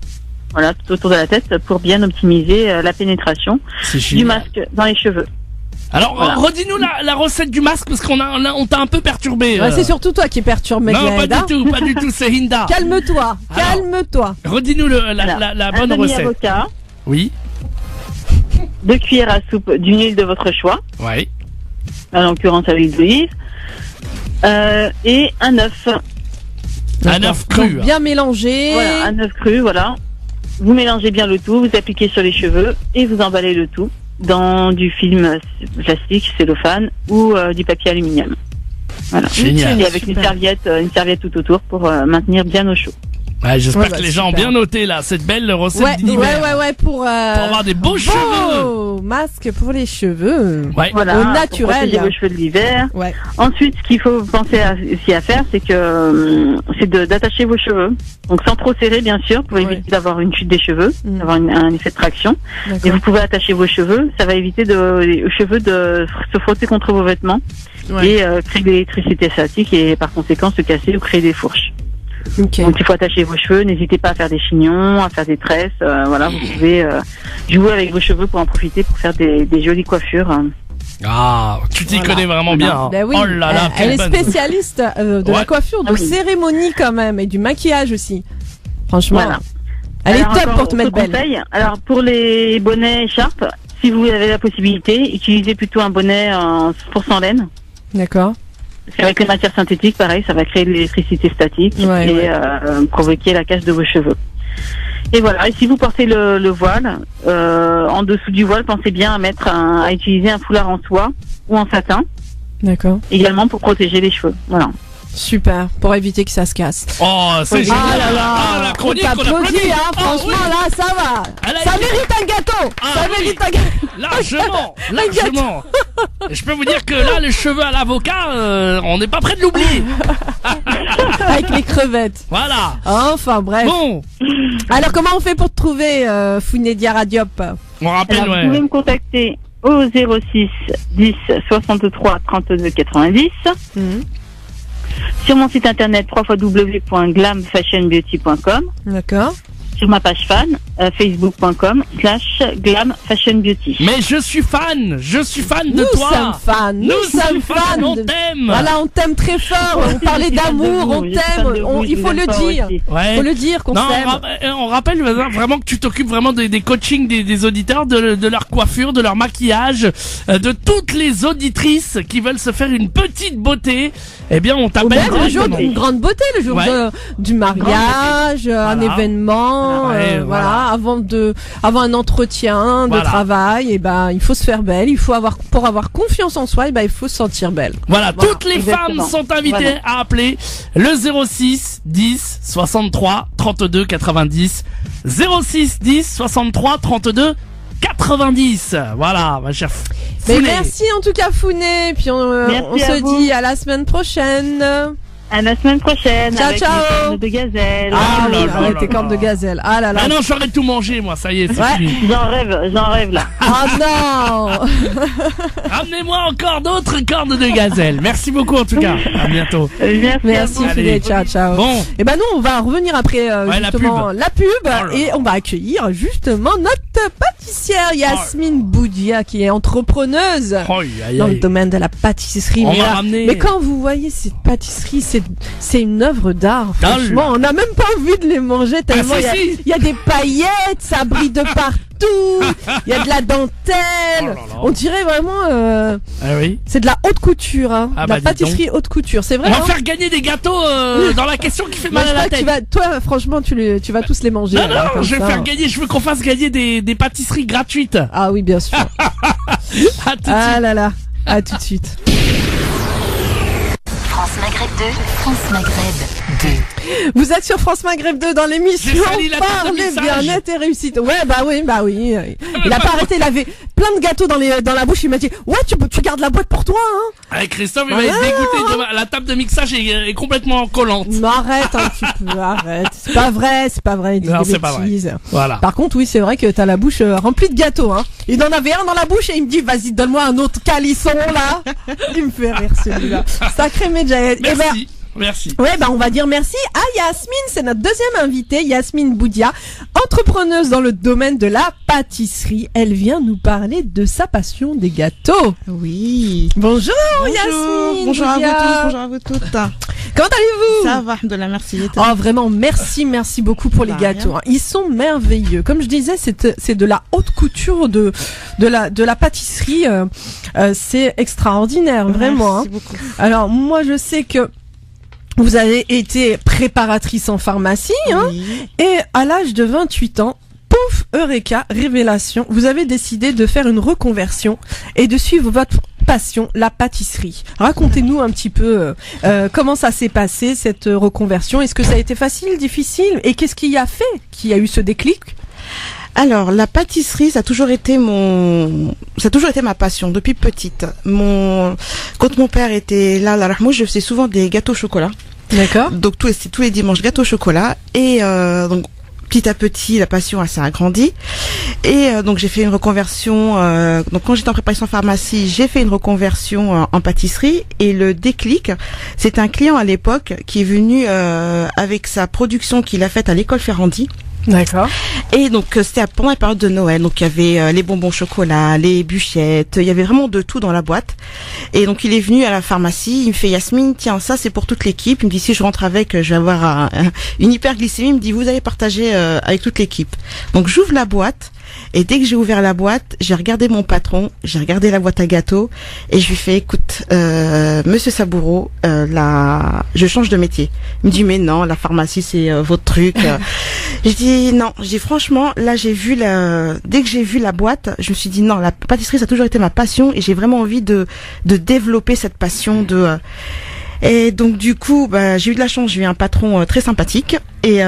Speaker 7: Voilà, tout autour de la tête pour bien optimiser la pénétration
Speaker 3: C'est
Speaker 7: du
Speaker 3: génial.
Speaker 7: masque dans les cheveux.
Speaker 3: Alors
Speaker 7: Voilà.
Speaker 3: redis-nous la recette du masque parce on t'a un peu perturbé.
Speaker 2: Ouais, c'est surtout toi qui perturbe mes
Speaker 3: Non, pas
Speaker 2: glaides, hein.
Speaker 3: du tout, c'est Hinda.
Speaker 2: Calme-toi,
Speaker 3: Alors.
Speaker 2: calme-toi.
Speaker 3: Redis-nous la
Speaker 7: Voilà.
Speaker 3: bonne
Speaker 7: un
Speaker 3: recette.
Speaker 7: demi-avocat,
Speaker 3: Oui.
Speaker 7: 2 cuillères à soupe d'une huile de votre choix,
Speaker 3: Ouais.
Speaker 7: en l'occurrence à l'huile d'olive, et un œuf.
Speaker 3: Un œuf cru.
Speaker 2: Donc, bien mélangé.
Speaker 7: Voilà, un œuf cru, voilà. Vous mélangez bien le tout, vous appliquez sur les cheveux et vous emballez le tout dans du film plastique, cellophane ou du papier aluminium. Voilà.
Speaker 3: Génial.
Speaker 7: Et avec une serviette tout autour pour maintenir bien au chaud.
Speaker 3: Ouais, j'espère
Speaker 2: Ouais,
Speaker 3: que
Speaker 2: bah,
Speaker 3: les gens ont
Speaker 2: super.
Speaker 3: bien noté là cette belle recette
Speaker 2: Ouais,
Speaker 3: d'hiver.
Speaker 2: pour
Speaker 3: avoir des beaux cheveux.
Speaker 2: Masque pour les cheveux.
Speaker 3: Ouais.
Speaker 7: Voilà,
Speaker 2: Au
Speaker 7: pour
Speaker 2: naturel.
Speaker 7: protéger vos cheveux de l'hiver.
Speaker 2: Ouais.
Speaker 7: Ensuite, ce qu'il faut penser aussi à faire, c'est que d'attacher vos cheveux. Donc sans trop serrer, bien sûr, pour éviter d'avoir une chute des cheveux, d'avoir un effet de traction. Et
Speaker 2: D'accord.
Speaker 7: vous pouvez attacher vos cheveux. Ça va éviter aux cheveux de se frotter contre vos vêtements
Speaker 2: Ouais.
Speaker 7: et créer de l'électricité statique et par conséquent se casser ou créer des fourches.
Speaker 2: Ok.
Speaker 7: Donc il faut attacher vos cheveux. N'hésitez pas à faire des chignons, à faire des tresses. Voilà, vous pouvez jouer avec vos cheveux pour en profiter pour faire des jolies coiffures.
Speaker 3: Ah, tu t'y connais vraiment bien. Hein.
Speaker 2: Ben oui.
Speaker 3: Oh là là,
Speaker 2: Elle
Speaker 3: quelle
Speaker 2: est
Speaker 3: bonne.
Speaker 2: spécialiste de la coiffure, de
Speaker 7: Ah oui.
Speaker 2: cérémonie quand même et du maquillage aussi. Franchement,
Speaker 7: Voilà.
Speaker 2: elle est
Speaker 7: Alors,
Speaker 2: top
Speaker 7: encore
Speaker 2: pour te mettre
Speaker 7: autre
Speaker 2: belle.
Speaker 7: conseil. Alors pour les bonnets écharpes, si vous avez la possibilité, utilisez plutôt un bonnet en 100% laine.
Speaker 2: D'accord.
Speaker 7: Parce qu'avec les matières synthétiques, pareil, ça va créer de l'électricité statique
Speaker 2: Ouais,
Speaker 7: et
Speaker 2: ouais.
Speaker 7: provoquer la casse de vos cheveux. Et voilà. Et si vous portez le voile, en dessous du voile, pensez bien à utiliser un foulard en soie ou en satin,
Speaker 2: D'accord.
Speaker 7: également pour protéger les cheveux. Voilà.
Speaker 2: Super. Pour éviter que ça se casse.
Speaker 3: Oh, c'est
Speaker 7: Oui.
Speaker 3: génial.
Speaker 2: Ah là là,
Speaker 3: Ah, la
Speaker 2: on
Speaker 3: chronique, on
Speaker 2: t'applaudit,
Speaker 3: applaudit.
Speaker 2: hein,
Speaker 3: Ah,
Speaker 2: franchement,
Speaker 3: oui.
Speaker 2: là, ça va.
Speaker 3: Elle a
Speaker 2: Ça
Speaker 3: été-
Speaker 2: mérite un gâteau.
Speaker 3: Ah,
Speaker 2: Ça
Speaker 3: oui.
Speaker 2: mérite un gâteau.
Speaker 3: Largement, largement. Et je peux vous dire que là, les cheveux à l'avocat, on n'est pas près de l'oublier.
Speaker 2: Avec les crevettes.
Speaker 3: Voilà.
Speaker 2: Enfin, bref.
Speaker 3: Bon,
Speaker 2: Alors, comment on fait pour te trouver, Founedia Radiop?
Speaker 3: on rappelle,
Speaker 7: Alors, vous pouvez
Speaker 3: ouais.
Speaker 7: me contacter au 06 10 63 32 90.
Speaker 2: Mhm.
Speaker 7: Sur mon site internet www.glamfashionbeauty.com,
Speaker 2: D'accord.
Speaker 7: sur ma page fan facebook.com/glamfashionbeauty.
Speaker 3: Mais je suis fan de
Speaker 2: Nous
Speaker 3: toi.
Speaker 2: sommes fans. Nous sommes fans.
Speaker 3: on
Speaker 2: de-
Speaker 3: t'aime.
Speaker 2: Voilà, on t'aime très fort. On parlait d'amour, on t'aime. Il faut le dire.
Speaker 3: Ouais.
Speaker 2: Faut le dire qu'on
Speaker 3: Non,
Speaker 2: s'aime.
Speaker 3: on rappelle vraiment que tu t'occupes vraiment des coachings des auditeurs, de leur coiffure, de leur maquillage, de toutes les auditrices qui veulent se faire une petite beauté. Eh bien, on
Speaker 2: Ou
Speaker 3: t'appelle
Speaker 2: même le jour
Speaker 3: directement.
Speaker 2: d'une grande beauté, le jour
Speaker 3: Ouais.
Speaker 2: du mariage, un
Speaker 3: Voilà.
Speaker 2: événement,
Speaker 3: Ouais,
Speaker 2: voilà, avant un entretien de
Speaker 3: Voilà.
Speaker 2: travail, et ben il faut se faire belle, pour avoir confiance en soi, et ben il faut se sentir belle.
Speaker 3: Voilà,
Speaker 7: Voilà,
Speaker 3: toutes les
Speaker 7: exactement.
Speaker 3: femmes sont invitées
Speaker 7: Voilà.
Speaker 3: à appeler le 06 10 63 32 90. 06 10 63 32 90. Voilà, ma chère
Speaker 2: Mais
Speaker 3: Founet.
Speaker 2: merci en tout cas Founet, puis on
Speaker 7: Merci
Speaker 2: se
Speaker 7: à vous.
Speaker 2: dit à la semaine prochaine.
Speaker 7: À la semaine prochaine.
Speaker 2: Ciao,
Speaker 7: avec
Speaker 2: ciao.
Speaker 7: mes cornes de gazelle.
Speaker 3: Ah là
Speaker 2: oui,
Speaker 3: là
Speaker 2: avec
Speaker 3: là
Speaker 2: tes
Speaker 3: là.
Speaker 2: cornes de gazelle. Ah là là.
Speaker 3: Ah non, j'aurais tout mangé, moi, ça y est, c'est
Speaker 2: Ouais.
Speaker 3: fini.
Speaker 7: J'en rêve là.
Speaker 2: Oh non.
Speaker 3: Ramenez-moi encore d'autres cornes de gazelle. Merci beaucoup, en tout cas. À bientôt.
Speaker 2: Merci
Speaker 3: Allez.
Speaker 2: Founet, ciao ciao.
Speaker 3: Bon.
Speaker 2: Et ben nous on va revenir après
Speaker 3: Ouais, la
Speaker 2: justement
Speaker 3: pub.
Speaker 2: la pub
Speaker 3: là là.
Speaker 2: et on va accueillir justement notre pâtissière Yasmine Boudia qui est entrepreneuse
Speaker 3: Oh, aïe,
Speaker 2: dans le
Speaker 3: aïe.
Speaker 2: domaine de la pâtisserie.
Speaker 3: On
Speaker 2: Mais,
Speaker 3: m'a
Speaker 2: là-
Speaker 3: ramené-
Speaker 2: mais quand vous voyez cette pâtisserie, c'est une œuvre d'art.
Speaker 3: Ah
Speaker 2: Franchement, on n'a même pas envie de les manger tellement
Speaker 3: si,
Speaker 2: il y a-
Speaker 3: si.
Speaker 2: il y a des paillettes, ça brille de partout, il y a de la dentelle.
Speaker 3: Oh là là.
Speaker 2: On dirait vraiment
Speaker 3: Ah oui.
Speaker 2: c'est de la haute couture, hein.
Speaker 3: Ah
Speaker 2: De
Speaker 3: bah,
Speaker 2: la
Speaker 3: dis donc.
Speaker 2: pâtisserie haute couture, c'est vrai.
Speaker 3: On va
Speaker 2: hein.
Speaker 3: faire gagner des gâteaux dans la question qui fait
Speaker 2: Moi,
Speaker 3: mal
Speaker 2: je
Speaker 3: à la
Speaker 2: crois que
Speaker 3: tête.
Speaker 2: toi, franchement, tu vas tous les manger.
Speaker 3: Non,
Speaker 2: alors,
Speaker 3: non,
Speaker 2: comme
Speaker 3: je vais
Speaker 2: ça.
Speaker 3: faire gagner, je veux qu'on fasse gagner des pâtisseries gratuites.
Speaker 2: Ah oui, bien sûr.
Speaker 3: À tout de
Speaker 2: Ah
Speaker 3: suite.
Speaker 2: là là, à tout de suite.
Speaker 1: France Maghreb 2, France Maghreb 2.
Speaker 2: Vous êtes sur France Maghreb 2 dans l'émission
Speaker 3: J'ai sali la table de
Speaker 2: Parlez
Speaker 3: mixage.
Speaker 2: bien-être et réussite. Ouais, bah oui. Il a pas arrêté, il avait plein de gâteaux dans la bouche. Il m'a dit, ouais, tu gardes la boîte pour toi, hein.
Speaker 3: Avec Christophe, il va être
Speaker 2: Ah.
Speaker 3: dégoûté. La table de mixage est complètement collante.
Speaker 2: Mais arrête un petit peu, arrête. C'est pas vrai, il dit
Speaker 3: Non,
Speaker 2: des
Speaker 3: c'est pas vrai.
Speaker 2: bêtises.
Speaker 3: Voilà.
Speaker 2: Par contre, oui, c'est vrai que t'as la bouche remplie de gâteaux, hein. Il en avait un dans la bouche et il me dit, vas-y, donne-moi un autre calisson, là. Il me fait rire, celui-là. Sacré Medjahed. Eh ben,
Speaker 3: Merci. Merci.
Speaker 2: ouais, bah on va dire merci à Yasmine, c'est notre deuxième invitée, Yasmine Boudia, entrepreneuse dans le domaine de la pâtisserie. Elle vient nous parler de sa passion des gâteaux.
Speaker 8: Oui.
Speaker 2: Bonjour,
Speaker 8: Bonjour.
Speaker 2: Yasmine.
Speaker 8: Bonjour à vous
Speaker 2: Boudia.
Speaker 8: tous, bonjour à vous toutes.
Speaker 2: Comment allez-vous?
Speaker 8: Ça va, de la merci. Et toi?
Speaker 2: Oh vraiment, merci beaucoup pour les
Speaker 8: Bah,
Speaker 2: gâteaux.
Speaker 8: rien.
Speaker 2: hein. Ils sont merveilleux. Comme je disais, c'est de la haute couture de la pâtisserie. C'est extraordinaire, vraiment.
Speaker 8: Merci
Speaker 2: hein.
Speaker 8: beaucoup.
Speaker 2: Alors moi, je sais que vous avez été préparatrice en pharmacie, hein,
Speaker 8: Oui.
Speaker 2: et à l'âge de 28 ans, Eureka, révélation, vous avez décidé de faire une reconversion et de suivre votre passion, la pâtisserie. Racontez-nous un petit peu comment ça s'est passé, cette reconversion. Est-ce que ça a été facile, difficile? Et qu'est-ce qui a eu ce déclic?
Speaker 8: Alors, la pâtisserie, ça a toujours été ma passion depuis petite. Quand mon père était là, je faisais souvent des gâteaux au chocolat.
Speaker 2: D'accord.
Speaker 8: Donc tous les dimanches, gâteaux au chocolat. Et donc petit à petit, la passion s'est agrandie. Et donc j'ai fait une reconversion. Donc quand j'étais en préparation pharmacie, j'ai fait une reconversion en pâtisserie. Et le déclic, c'est un client à l'époque qui est venu avec sa production qu'il a faite à l'école Ferrandi.
Speaker 2: D'accord.
Speaker 8: Et donc c'était pendant la période de Noël, donc il y avait les bonbons chocolat, les bûchettes, il y avait vraiment de tout dans la boîte. Et donc il est venu à la pharmacie, il me fait Yasmine, tiens ça c'est pour toute l'équipe. Il me dit si je rentre avec, je vais avoir une hyperglycémie. Il me dit vous allez partager avec toute l'équipe. Donc j'ouvre la boîte. Et dès que j'ai ouvert la boîte, j'ai regardé mon patron, j'ai regardé la boîte à gâteaux et je lui fais écoute, Monsieur Saboureau, je change de métier. Il me dit mais non, la pharmacie c'est votre truc. Je dis non, franchement là dès que j'ai vu la boîte, je me suis dit non, la pâtisserie ça a toujours été ma passion et j'ai vraiment envie de développer cette passion Et donc du coup, j'ai eu de la chance, j'ai eu un patron très sympathique et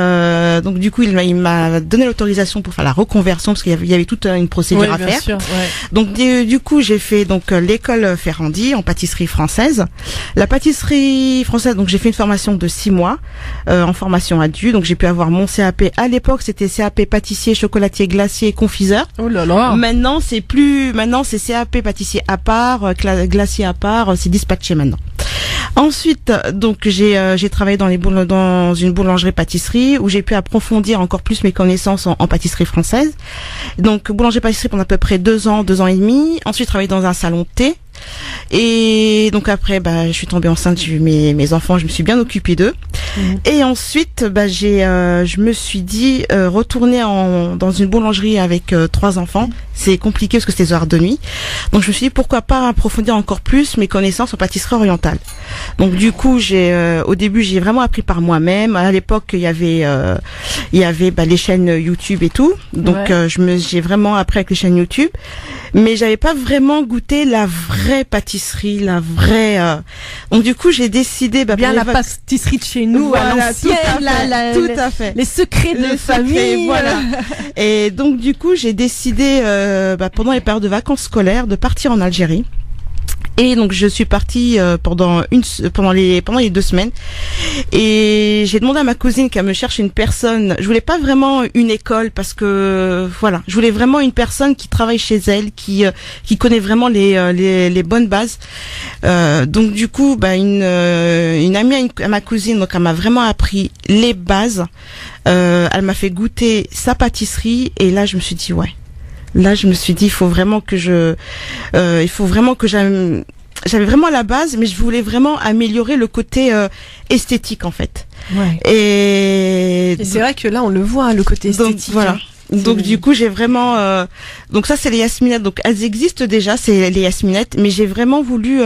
Speaker 8: donc du coup il m'a donné l'autorisation pour faire la reconversion parce qu'il y avait toute une procédure à
Speaker 2: bien
Speaker 8: faire.
Speaker 2: sûr, ouais.
Speaker 8: Donc du coup j'ai fait donc l'école Ferrandi en pâtisserie française. La pâtisserie française, donc j'ai fait une formation de 6 mois en formation adulte. Donc j'ai pu avoir mon CAP. À l'époque c'était CAP pâtissier, chocolatier, glacier, confiseur.
Speaker 2: Oh là là.
Speaker 8: Maintenant c'est CAP pâtissier à part, glacier à part, c'est dispatché maintenant. Ensuite, donc j'ai travaillé dans une boulangerie-pâtisserie où j'ai pu approfondir encore plus mes connaissances en pâtisserie française. Donc boulanger-pâtisserie pendant à peu près 2 ans et demi. Ensuite, travaillé dans un salon de thé. Et donc après, je suis tombée enceinte, j'ai eu mes enfants, je me suis bien occupée d'eux. Et ensuite, je me suis dit retourner dans une boulangerie avec 3 enfants, c'est compliqué parce que c'est des horaires de nuit. Donc je me suis dit pourquoi pas approfondir encore plus mes connaissances en pâtisserie orientale. Donc du coup, au début, j'ai vraiment appris par moi-même. À l'époque, il y avait les chaînes YouTube et tout. Donc j'ai vraiment appris avec les chaînes YouTube, mais j'avais pas vraiment goûté la vraie pâtisserie, la vraie. Donc du coup, j'ai décidé
Speaker 2: bien la pâtisserie de chez nous,
Speaker 8: voilà,
Speaker 2: à l'ancienne,
Speaker 8: tout à fait.
Speaker 2: Les secrets de famille.
Speaker 8: Voilà. Et donc du coup, j'ai décidé pendant les périodes de vacances scolaires de partir en Algérie. Et donc je suis partie pendant les 2 semaines et j'ai demandé à ma cousine qu'elle me cherche une personne. Je voulais pas vraiment une école parce que voilà, je voulais vraiment une personne qui travaille chez elle, qui connaît vraiment les bonnes bases. Donc du coup, une amie à ma cousine, donc elle m'a vraiment appris les bases. Elle m'a fait goûter sa pâtisserie et là je me suis dit ouais. Là, je me suis dit, il faut vraiment que j'avais vraiment la base, mais je voulais vraiment améliorer le côté esthétique en fait.
Speaker 2: Ouais.
Speaker 8: Et
Speaker 2: c'est vrai que là, on le voit, le côté esthétique.
Speaker 8: Donc, voilà. Donc du coup j'ai vraiment donc ça c'est les yasminettes, donc elles existent déjà, c'est les yasminettes, mais j'ai vraiment voulu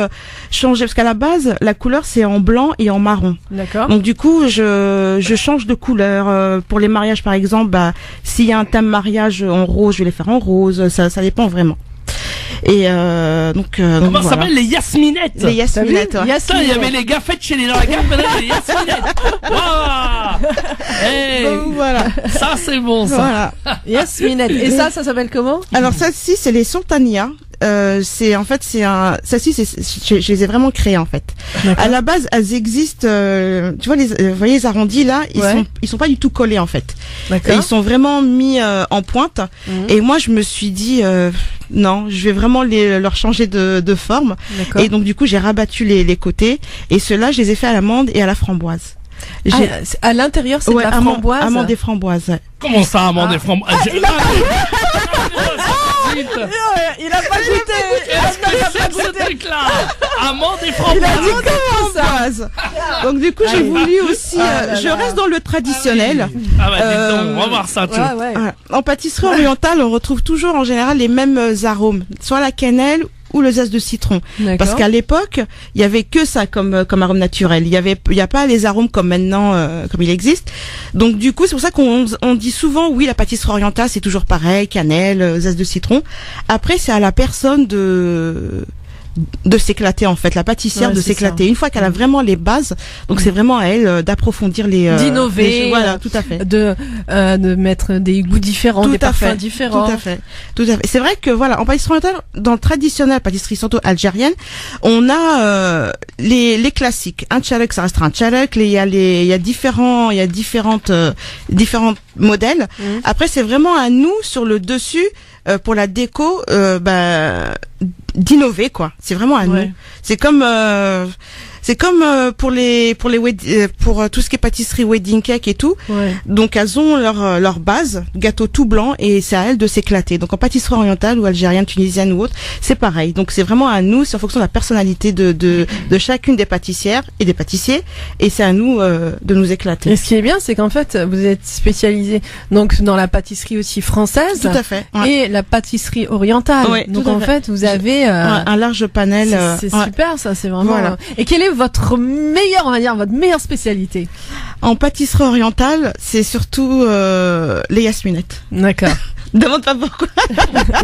Speaker 8: changer parce qu'à la base la couleur c'est en blanc et en marron.
Speaker 2: D'accord.
Speaker 8: Donc du coup je change de couleur pour les mariages par exemple, s'il y a un thème mariage en rose, je vais les faire en rose, ça dépend vraiment. Et donc
Speaker 3: comment ça
Speaker 8: voilà.
Speaker 3: s'appelle les yasminettes?
Speaker 8: Les yasminettes. Ouais.
Speaker 3: Ça, il y avait les gaffettes chez les dans la gamme, maintenant les yasminettes. Waouh. Hey.
Speaker 8: Donc voilà.
Speaker 3: Ça c'est bon ça.
Speaker 8: Voilà.
Speaker 2: Yasminette. Et ça s'appelle comment?
Speaker 8: Alors celle-ci c'est les sultanias. Je les ai vraiment créées en fait. À la base, elles existent. Tu vois vous voyez les arrondis là, ils sont pas du tout collés en fait.
Speaker 2: D'accord.
Speaker 8: Ils sont vraiment mis en pointe. Et moi, je me suis dit non, je vais vraiment leur changer de forme.
Speaker 2: D'accord.
Speaker 8: Et donc du coup, j'ai rabattu les côtés. Et ceux-là, je les ai fait à l'amande et à la framboise.
Speaker 2: À l'intérieur, c'est de la framboise.
Speaker 8: Amande et framboise. Ouais.
Speaker 3: Comment ça, amande et framboise?
Speaker 2: Il a pas goûté.
Speaker 3: Qu'est-ce que c'est que ce truc-là? Amande et framboise.
Speaker 8: Il a dit framboise. Donc du coup, j'ai voulu aussi. Je reste dans le traditionnel.
Speaker 3: Ah bah dis donc, on va voir ça.
Speaker 2: Ouais.
Speaker 8: En pâtisserie orientale, on retrouve toujours en général les mêmes arômes, soit la cannelle ou le zeste de citron.
Speaker 2: D'accord.
Speaker 8: Parce qu'à l'époque, il y avait que ça comme arôme naturel. Il y a pas les arômes comme maintenant, comme il existe. Donc du coup, c'est pour ça qu'on dit souvent, oui, la pâtisserie orientale, c'est toujours pareil, cannelle, zeste de citron. Après, c'est à la personne de s'éclater en fait, la pâtissière
Speaker 2: Ouais,
Speaker 8: de
Speaker 2: c'est
Speaker 8: s'éclater
Speaker 2: ça.
Speaker 8: une fois qu'elle a vraiment les bases. Donc c'est vraiment à elle d'approfondir
Speaker 2: d'innover,
Speaker 8: voilà, tout à fait.
Speaker 2: de mettre des goûts différents, des parfums différents.
Speaker 8: Tout à fait. C'est vrai que voilà, en pâtisserie orientale, dans le traditionnel pâtisserie surtout algérienne, on a les classiques. Un tchalek, ça restera un tchalek. Il y a différents modèles. Après, c'est vraiment à nous sur le dessus pour la déco, d'innover quoi. C'est vraiment à nous. C'est comme pour tout ce qui est pâtisserie wedding cake et tout.
Speaker 2: Ouais.
Speaker 8: Donc elles ont leur base, gâteau tout blanc, et c'est à elles de s'éclater. Donc en pâtisserie orientale ou algérienne, tunisienne ou autre, c'est pareil. Donc c'est vraiment à nous, c'est en fonction de la personnalité de chacune des pâtissières et des pâtissiers, et c'est à nous de nous éclater.
Speaker 2: Et ce qui est bien, c'est qu'en fait, vous êtes spécialisé donc dans la pâtisserie aussi française.
Speaker 8: Tout à fait. Ouais.
Speaker 2: Et la pâtisserie orientale.
Speaker 8: Ouais,
Speaker 2: donc
Speaker 8: tout à
Speaker 2: en fait, vous avez
Speaker 8: un large panel.
Speaker 2: c'est
Speaker 8: ouais.
Speaker 2: super, ça, c'est vraiment.
Speaker 8: Voilà.
Speaker 2: Et quelle est votre meilleure spécialité?
Speaker 8: En pâtisserie orientale, c'est surtout les yasminettes.
Speaker 2: D'accord.
Speaker 8: Demande pas pourquoi.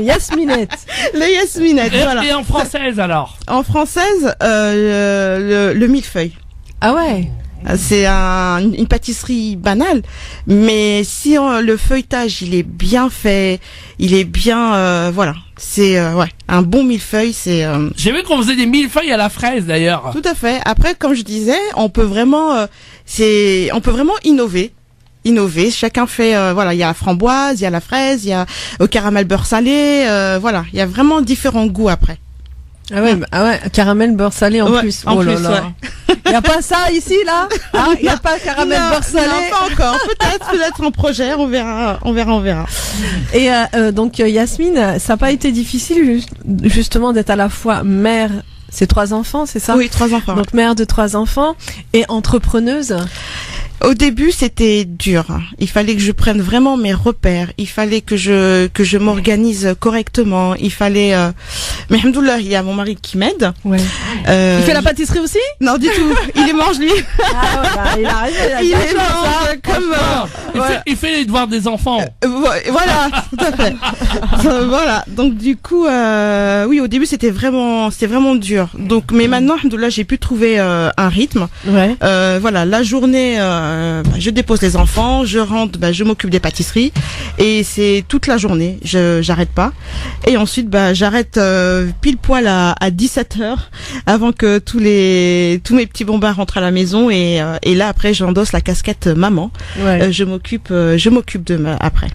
Speaker 2: Yasminette.
Speaker 8: Les yasminettes, voilà.
Speaker 3: Et en française alors?
Speaker 8: En française, le millefeuille.
Speaker 2: Ah ouais.
Speaker 8: C'est une pâtisserie banale, mais si le feuilletage il est bien fait, il est bien, voilà, c'est un bon millefeuille, c'est.
Speaker 3: J'ai vu qu'on faisait des millefeuilles à la fraise d'ailleurs.
Speaker 8: Tout à fait. Après, comme je disais, on peut vraiment innover. Chacun fait, voilà, il y a la framboise, il y a la fraise, il y a au caramel beurre salé, voilà, il y a vraiment différents goûts après.
Speaker 2: Ah ouais, caramel beurre salé en plus.
Speaker 8: En
Speaker 2: oh là
Speaker 8: plus,
Speaker 2: là. Y a pas ça ici là? Ah, y a pas caramel beurre salé?
Speaker 8: Non, pas encore. Peut-être en projet, on verra.
Speaker 2: Et donc Yasmine, ça n'a pas été difficile justement d'être à la fois mère, c'est 3 enfants, c'est ça?
Speaker 8: Oui, 3 enfants.
Speaker 2: Donc mère de 3 enfants et entrepreneuse.
Speaker 8: Au début, c'était dur. Il fallait que je prenne vraiment mes repères. Il fallait que je m'organise correctement. Il fallait. Mais alhamdoulilah, il y a mon mari qui m'aide.
Speaker 2: Ouais. Il fait la pâtisserie aussi?
Speaker 8: Non, du tout. Il les mange lui.
Speaker 2: Ah ouais, il arrive.
Speaker 8: Il les mange comme.
Speaker 3: Il fait les devoirs des enfants.
Speaker 8: Voilà, tout à fait. Voilà. Donc du coup, oui, au début, c'était vraiment dur. Donc, mais maintenant, alhamdoulilah, j'ai pu trouver un rythme.
Speaker 2: Ouais.
Speaker 8: Voilà, la journée. Je dépose les enfants, je rentre, je m'occupe des pâtisseries et c'est toute la journée, j'arrête pas. Et ensuite j'arrête pile poil à 17h avant que tous mes petits bombards rentrent à la maison et là après j'endosse la casquette maman.
Speaker 2: Ouais.
Speaker 8: Je m'occupe après.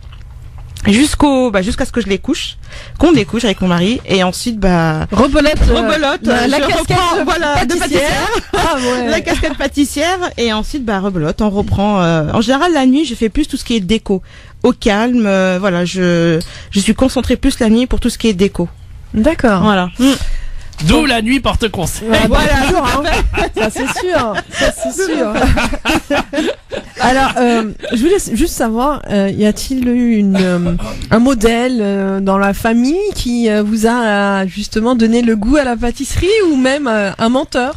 Speaker 8: Jusqu'à ce que je les couche, qu'on les couche avec mon mari et ensuite rebelote
Speaker 2: la casquette
Speaker 8: de pâtissière.
Speaker 2: Ah ouais.
Speaker 8: La casquette pâtissière et ensuite rebelote, on reprend en général la nuit, je fais plus tout ce qui est déco au calme, voilà, je suis concentrée plus la nuit pour tout ce qui est déco.
Speaker 2: D'accord.
Speaker 8: Voilà.
Speaker 3: D'où la nuit porte conseil.
Speaker 2: Voilà, ça c'est sûr. Alors, je voulais juste savoir, y a-t-il eu un modèle dans la famille qui vous a justement donné le goût à la pâtisserie ou même un mentor?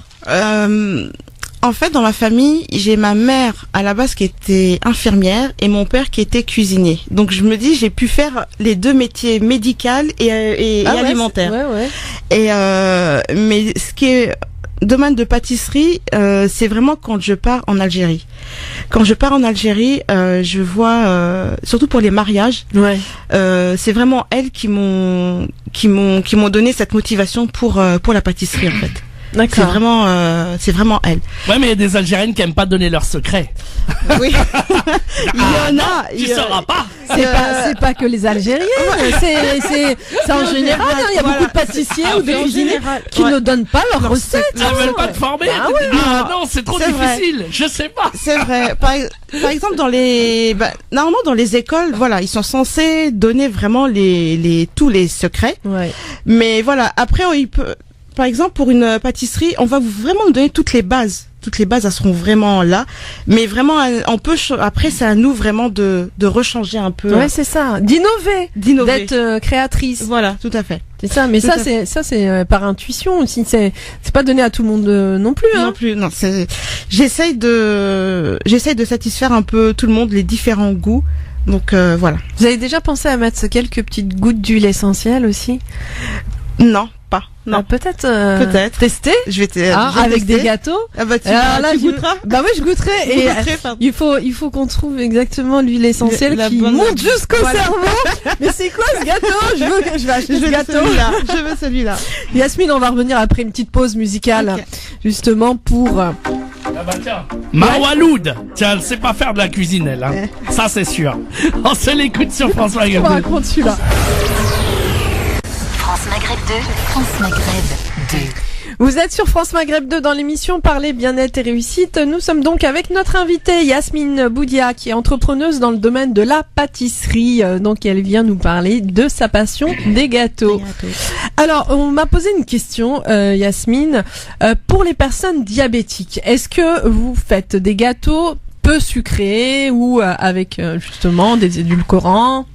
Speaker 8: En fait, dans ma famille, j'ai ma mère à la base qui était infirmière et mon père qui était cuisinier. Donc je me dis, j'ai pu faire les deux métiers médical et alimentaire.
Speaker 2: Ouais.
Speaker 8: Et mais ce qui est domaine de pâtisserie, c'est vraiment quand je pars en Algérie. Quand je pars en Algérie, je vois surtout pour les mariages.
Speaker 2: Ouais.
Speaker 8: C'est vraiment elles qui m'ont donné cette motivation pour la pâtisserie en fait.
Speaker 2: D'accord.
Speaker 8: C'est vraiment elle.
Speaker 3: Ouais, mais il y a des Algériennes qui aiment pas donner leurs secrets.
Speaker 8: Oui. Il y en a.
Speaker 3: Tu sauras pas.
Speaker 2: C'est pas que les Algériens. C'est en général. Il y a beaucoup de pâtissiers ou de cuisiniers qui ne donnent pas leurs recettes.
Speaker 3: Elles veulent pas te former. Non, c'est trop difficile. Je sais pas.
Speaker 8: C'est vrai. Par exemple, normalement dans les écoles, voilà, ils sont censés donner vraiment tous les secrets.
Speaker 2: Ouais.
Speaker 8: Mais voilà, après par exemple, pour une pâtisserie, on va vraiment vous donner toutes les bases. Toutes les bases, elles seront vraiment là. Mais vraiment, on peut, après, c'est à nous vraiment de rechanger un peu.
Speaker 2: Ouais, c'est ça. D'innover. D'être créatrice.
Speaker 8: Voilà, tout à fait.
Speaker 2: C'est ça. Mais ça, c'est par intuition aussi. C'est pas donné à tout le monde non plus, hein.
Speaker 8: Non plus, non. J'essaye de satisfaire un peu tout le monde, les différents goûts. Donc, voilà.
Speaker 2: Vous avez déjà pensé à mettre quelques petites gouttes d'huile essentielle aussi?
Speaker 8: Non. Pas. Non.
Speaker 2: Peut-être.
Speaker 8: Peut-être.
Speaker 2: Tester.
Speaker 8: Je vais
Speaker 2: avec
Speaker 8: tester.
Speaker 2: des gâteaux.
Speaker 8: Ah bah tu goûteras.
Speaker 2: Bah oui, je goûterai. Et il faut qu'on trouve exactement l'huile essentielle qui monte jusqu'au cerveau. Mais c'est quoi ce gâteau? Je vais acheter ce gâteau.
Speaker 8: Je veux celui-là.
Speaker 2: Yasmine, on va revenir après une petite pause musicale, justement pour.
Speaker 3: Ah bah tiens, Marwaloud. Tiens, elle sait pas faire de la cuisine, elle. Hein. Ça c'est sûr. On se l'écoute sur France Maghreb.
Speaker 2: Je raconte celui-là.
Speaker 1: France Maghreb 2, France Maghreb 2.
Speaker 2: Vous êtes sur France Maghreb 2 dans l'émission Parler bien-être et réussite. Nous sommes donc avec notre invitée Yasmine Boudia qui est entrepreneuse dans le domaine de la pâtisserie. Donc elle vient nous parler de sa passion des gâteaux. Alors on m'a posé une question Yasmine. Pour les personnes diabétiques, est-ce que vous faites des gâteaux peu sucrés ou avec justement des édulcorants?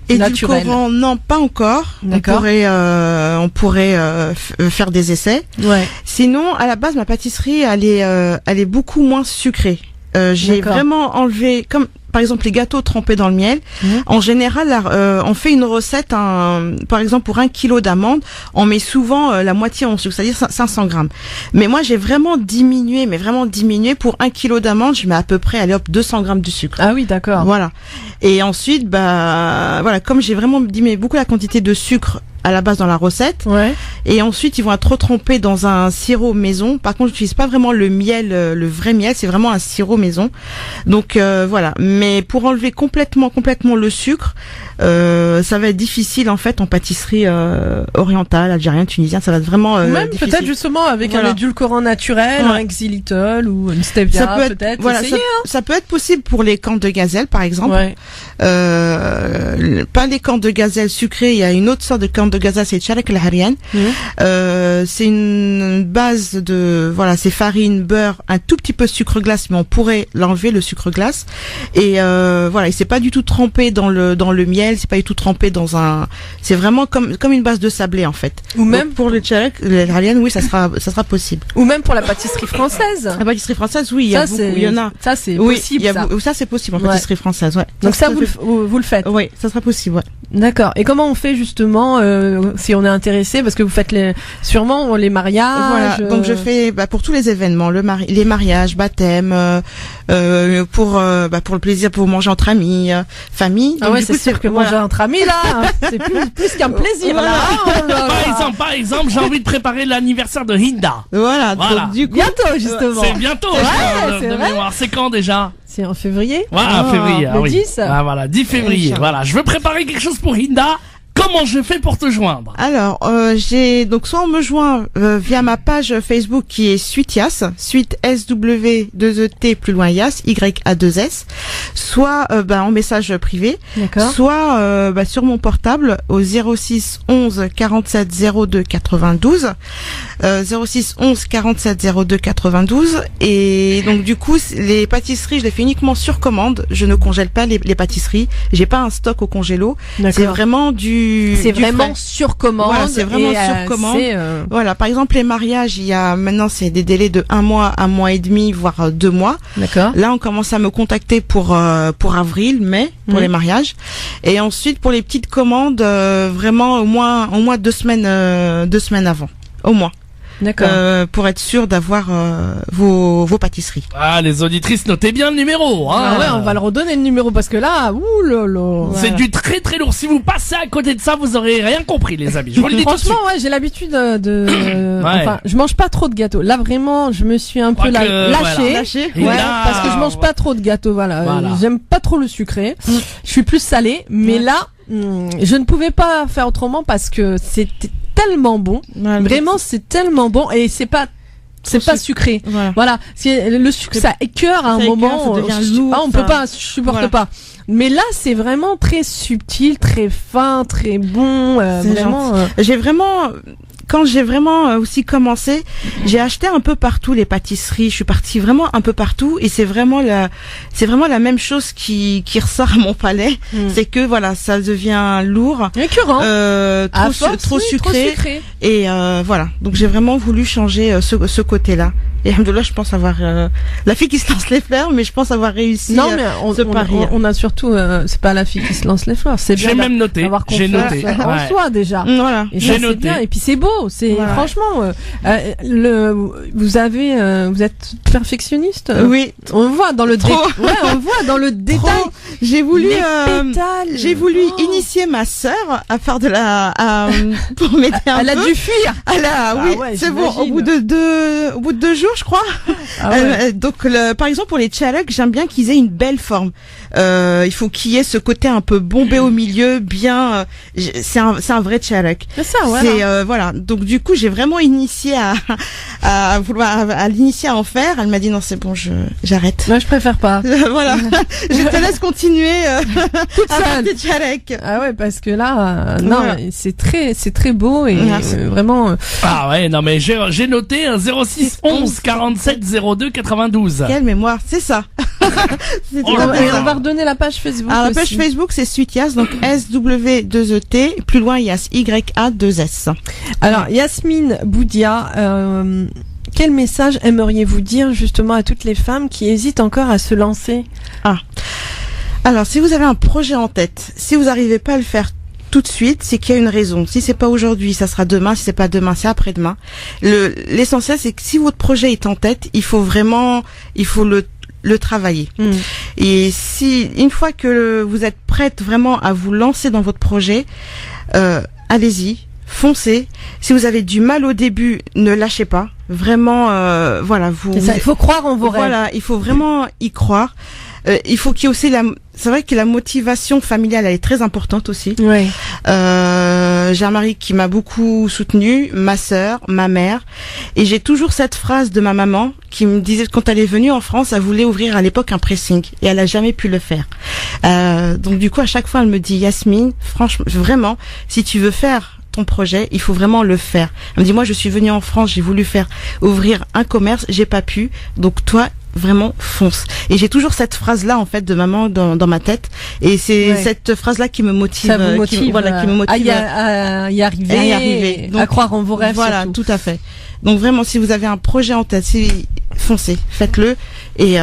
Speaker 8: Édulcorant, non, pas encore.
Speaker 2: D'accord.
Speaker 8: On pourrait faire des essais.
Speaker 2: Ouais.
Speaker 8: Sinon, à la base, ma pâtisserie, elle est beaucoup moins sucrée. J'ai vraiment enlevé, comme par exemple les gâteaux trempés dans le miel. En général, on fait une recette, par exemple pour 1 kilo d'amandes, on met souvent la moitié en sucre, c'est-à-dire 500 grammes. Mais moi, j'ai vraiment diminué, pour 1 kilo d'amandes, je mets à peu près, 200 grammes de sucre.
Speaker 2: Ah oui, d'accord.
Speaker 8: Voilà. Et ensuite, voilà, comme j'ai vraiment diminué beaucoup la quantité de sucre à la base dans la recette.
Speaker 2: Ouais.
Speaker 8: Et ensuite, ils vont être retrempés dans un sirop maison. Par contre, j'utilise pas vraiment le miel, le vrai miel, c'est vraiment un sirop maison. Donc voilà. Mais pour enlever complètement le sucre, ça va être difficile en fait en pâtisserie orientale, algérienne, tunisienne. Ça va être vraiment
Speaker 2: même
Speaker 8: difficile.
Speaker 2: peut-être justement avec un édulcorant naturel, un xylitol ou une stevia, peut-être.
Speaker 8: Voilà, ça peut être possible pour les cornes de gazelle, par exemple.
Speaker 2: Ouais.
Speaker 8: Pas les cornes de gazelle sucrées. Il y a une autre sorte de corne de gazelle, c'est Tchalek al-Harian. C'est une base de, voilà, c'est farine, beurre, un tout petit peu de sucre glace, mais on pourrait l'enlever, le sucre glace. Et voilà, et c'est pas du tout trempé dans le miel, c'est pas du tout trempé c'est vraiment comme une base de sablé en fait.
Speaker 2: Ou même
Speaker 8: donc, pour le Tchalek al-Harian, oui, ça sera possible.
Speaker 2: Ou même pour la pâtisserie française.
Speaker 8: La pâtisserie française, oui, il y en a.
Speaker 2: Ça c'est
Speaker 8: oui,
Speaker 2: possible.
Speaker 8: Ça c'est possible en pâtisserie française, ouais.
Speaker 2: Donc ça vous le faites.
Speaker 8: Oui, ça sera possible, ouais.
Speaker 2: D'accord. Et comment on fait justement si on est intéressé, parce que vous faites sûrement les mariages.
Speaker 8: Voilà. Donc je fais pour tous les événements, les mariages, baptêmes, pour le plaisir, pour manger entre amis, famille.
Speaker 2: Ah
Speaker 8: donc,
Speaker 2: ouais, c'est sûr que manger entre amis là, c'est plus qu'un plaisir là.
Speaker 3: Par exemple, j'ai envie de préparer l'anniversaire de Hinda.
Speaker 8: Voilà. Donc, du coup,
Speaker 2: bientôt justement.
Speaker 3: C'est bientôt.
Speaker 2: C'est
Speaker 3: de
Speaker 2: vrai.
Speaker 3: mémoire. C'est quand déjà?
Speaker 2: C'est en février.
Speaker 3: Voilà, février.
Speaker 2: Le 10.
Speaker 3: Ah voilà, 10 février. Voilà, je veux préparer quelque chose pour Hinda. Comment je fais pour te joindre?
Speaker 8: Alors, donc soit on me joint via ma page Facebook qui est Suitias, Suite SW2ET plus loin Yas, YA2S, soit en message privé, soit sur mon portable au 06 11 47 02 92, 06 11 47 02 92, et donc du coup les pâtisseries je les fais uniquement sur commande, je ne congèle pas les pâtisseries, j'ai pas un stock au congélo, c'est vraiment
Speaker 2: sur commande.
Speaker 8: Voilà, c'est vraiment sur commande. Voilà, par exemple les mariages, il y a maintenant c'est des délais de 1 mois, 1 mois et demi, voire 2 mois.
Speaker 2: D'accord.
Speaker 8: Là, on commence à me contacter pour avril, mai, pour les mariages, et ensuite pour les petites commandes, vraiment au moins 2 semaines avant, au moins.
Speaker 2: D'accord.
Speaker 8: Pour être sûr d'avoir vos pâtisseries.
Speaker 3: Ah, les auditrices, notez bien le numéro. Hein.
Speaker 2: Ah ouais, on va le redonner le numéro parce que là,
Speaker 8: Voilà.
Speaker 3: C'est du très très lourd. Si vous passez à côté de ça, vous aurez rien compris, les amis. Je vous le dis
Speaker 2: franchement, ouais, j'ai l'habitude de. Enfin, je mange pas trop de gâteaux. Là, vraiment, je me suis un peu lâchée.
Speaker 3: Voilà.
Speaker 2: Ouais,
Speaker 3: là,
Speaker 2: parce que je mange pas trop de gâteaux. Voilà. J'aime pas trop le sucré. Je suis plus salée, mais là, je ne pouvais pas faire autrement parce que c'était tellement bon. Vraiment, c'est tellement bon et c'est pas sucré. Voilà. Le sucre, ça écœure à un moment.
Speaker 8: Ça devient lourd.
Speaker 2: On peut pas, je supporte pas. Mais là, c'est vraiment très subtil, très fin, très bon.
Speaker 8: J'ai vraiment, quand j'ai vraiment aussi commencé, j'ai acheté un peu partout les pâtisseries. Je suis partie vraiment un peu partout et c'est vraiment la même chose qui ressort à mon palais. C'est que voilà, ça devient lourd,
Speaker 2: écœurant,
Speaker 8: trop sucré. Et voilà. Donc j'ai vraiment voulu changer ce côté-là. Et alhamdoulilah, je pense avoir la fille qui se lance les fleurs, mais je pense avoir réussi.
Speaker 2: Non, mais on a surtout, c'est pas la fille qui se lance les fleurs, c'est bien.
Speaker 3: J'ai même noté. J'ai noté.
Speaker 2: En soi déjà.
Speaker 8: Voilà.
Speaker 2: Et j'ai noté. Bien. Et puis c'est beau. C'est franchement, vous êtes perfectionniste.
Speaker 8: Oui.
Speaker 2: On voit dans le détail. Ouais, on voit dans le détail.
Speaker 8: J'ai voulu,
Speaker 2: j'ai
Speaker 8: voulu initier ma sœur à faire pour m'aider un peu.
Speaker 2: Elle a dû fuir.
Speaker 8: Oui, ouais, c'est bon. Au bout de 2 jours, je crois. Donc, par exemple, pour les tchalak, j'aime bien qu'ils aient une belle forme. Il faut qu'il y ait ce côté un peu bombé au milieu, bien. C'est un vrai tchalak.
Speaker 2: C'est ça, voilà.
Speaker 8: Voilà. Donc, du coup, j'ai vraiment initié à l'initier à en faire. Elle m'a dit non, c'est bon, j'arrête.
Speaker 2: Moi, je préfère pas.
Speaker 8: Voilà. Je te laisse continuer à faire des tchalak.
Speaker 2: Ah ouais, parce que là, non, c'est très beau et vraiment.
Speaker 3: Ah ouais, non mais j'ai noté un 06 11 47 02 92.
Speaker 8: Quelle mémoire, c'est ça.
Speaker 2: Et on va redonner la page Facebook.
Speaker 8: Alors, la page Facebook, c'est Sweet Yas, donc SW2ET, plus loin Yas, YA2S.
Speaker 2: Alors, Yasmine Boudia, quel message aimeriez-vous dire justement à toutes les femmes qui hésitent encore à se lancer?
Speaker 8: Alors, si vous avez un projet en tête, si vous n'arrivez pas à le faire tout de suite, c'est qu'il y a une raison. Si c'est pas aujourd'hui, ça sera demain. Si c'est pas demain, c'est après-demain. L'essentiel, c'est que si votre projet est en tête, il faut le travailler. Et si, une fois que vous êtes prête vraiment à vous lancer dans votre projet, allez-y, foncez. Si vous avez du mal au début, ne lâchez pas. Vraiment, voilà,
Speaker 2: c'est ça, il faut croire en vos rêves.
Speaker 8: Voilà, il faut vraiment y croire. Il faut qu'il y ait aussi c'est vrai que la motivation familiale, elle est très importante aussi.
Speaker 2: Oui.
Speaker 8: J'ai un mari qui m'a beaucoup soutenue, ma sœur, ma mère, et j'ai toujours cette phrase de ma maman qui me disait quand elle est venue en France, elle voulait ouvrir à l'époque un pressing et elle a jamais pu le faire. Donc du coup, à chaque fois, elle me dit Yasmine, franchement, vraiment, si tu veux faire ton projet, il faut vraiment le faire. Elle me dit moi, je suis venue en France, j'ai voulu ouvrir un commerce, j'ai pas pu. Donc toi, vraiment fonce. Et j'ai toujours cette phrase là en fait de maman dans ma tête et c'est cette phrase là qui me motive,
Speaker 2: ça vous motive,
Speaker 8: qui me motive
Speaker 2: à y arriver, donc, à croire en vos rêves.
Speaker 8: Voilà,
Speaker 2: surtout.
Speaker 8: tout à fait. Donc vraiment, si vous avez un projet en tête, foncez, faites-le et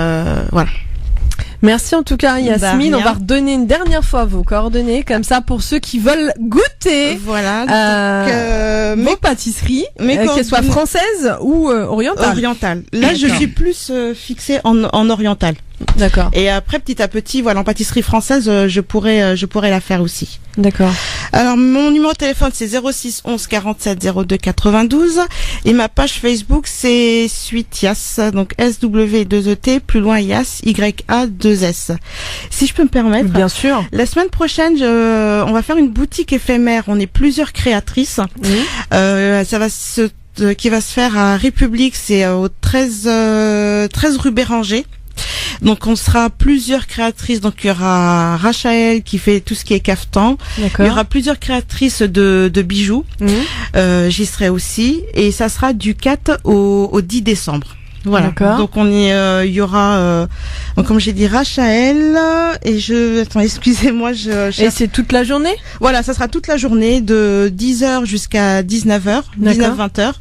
Speaker 8: voilà.
Speaker 2: Merci en tout cas Yasmine, on va redonner une dernière fois vos coordonnées comme ça pour ceux qui veulent goûter vos pâtisseries, qu'elles soient françaises ou orientales.
Speaker 8: Là je suis plus fixée en oriental.
Speaker 2: D'accord.
Speaker 8: Et après petit à petit, voilà, en pâtisserie française, je pourrais la faire aussi.
Speaker 2: D'accord.
Speaker 8: Alors mon numéro de téléphone c'est 06 11 47 02 92 et ma page Facebook c'est Sweet Yas, donc SW2ET plus loin Yas YA2S. Si je peux me permettre.
Speaker 2: Bien sûr.
Speaker 8: La semaine prochaine, on va faire une boutique éphémère. On est plusieurs créatrices. Ça va qui va se faire à République, c'est au 13 rue Béranger. Donc on sera plusieurs créatrices, donc il y aura Rachael qui fait tout ce qui est caftan.
Speaker 2: D'accord.
Speaker 8: Il y aura plusieurs créatrices de bijoux. J'y serai aussi et ça sera du 4 au 10 décembre. Voilà.
Speaker 2: D'accord.
Speaker 8: Donc il y aura donc comme j'ai dit Rachael et excusez-moi,
Speaker 2: et c'est toute la journée?
Speaker 8: Voilà, ça sera toute la journée de 10h jusqu'à 19h, 19-20h.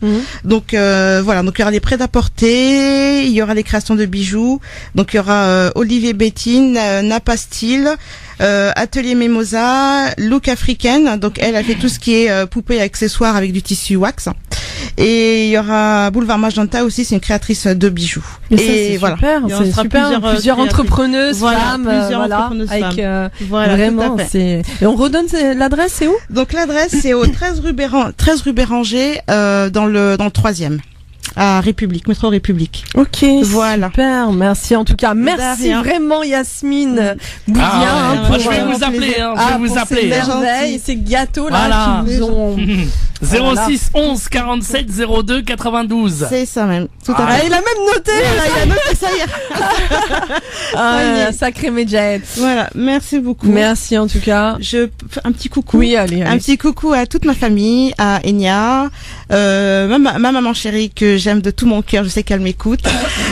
Speaker 8: Donc voilà, donc il y aura des prêt-à-porter, il y aura des créations de bijoux. Donc il y aura Olivier Bettine, Napa Style, Atelier Mimosa, Look Africaine. Donc elle a fait tout ce qui est poupée et accessoires avec du tissu wax. Et il y aura Boulevard Magenta aussi, c'est une créatrice de bijoux.
Speaker 2: Et voilà, c'est super, plusieurs entrepreneuses femmes, avec vraiment, c'est. Et on redonne l'adresse, c'est où?
Speaker 8: Donc l'adresse c'est au 13 rue Béranger, dans le 3e. À République, métro République.
Speaker 2: Ok,
Speaker 8: voilà.
Speaker 2: Super, merci en tout cas. Merci vraiment Yasmine Boudia.
Speaker 3: Moi je vais vous appeler, je vais vous appeler.
Speaker 2: Ces gâteaux là qui nous ont Voilà.
Speaker 3: 06 11 47 02 92.
Speaker 8: C'est ça même. Tout à
Speaker 2: Ah,
Speaker 8: fait.
Speaker 2: il a même noté.
Speaker 8: Voilà, il a noté, ça y est.
Speaker 2: Ah, sacré Medjahed.
Speaker 8: Voilà, merci beaucoup.
Speaker 2: Merci en tout cas.
Speaker 8: Un petit coucou.
Speaker 2: Oui, allez.
Speaker 8: Un petit coucou à toute ma famille, à Enya, ma maman chérie que j'aime de tout mon cœur, je sais qu'elle m'écoute,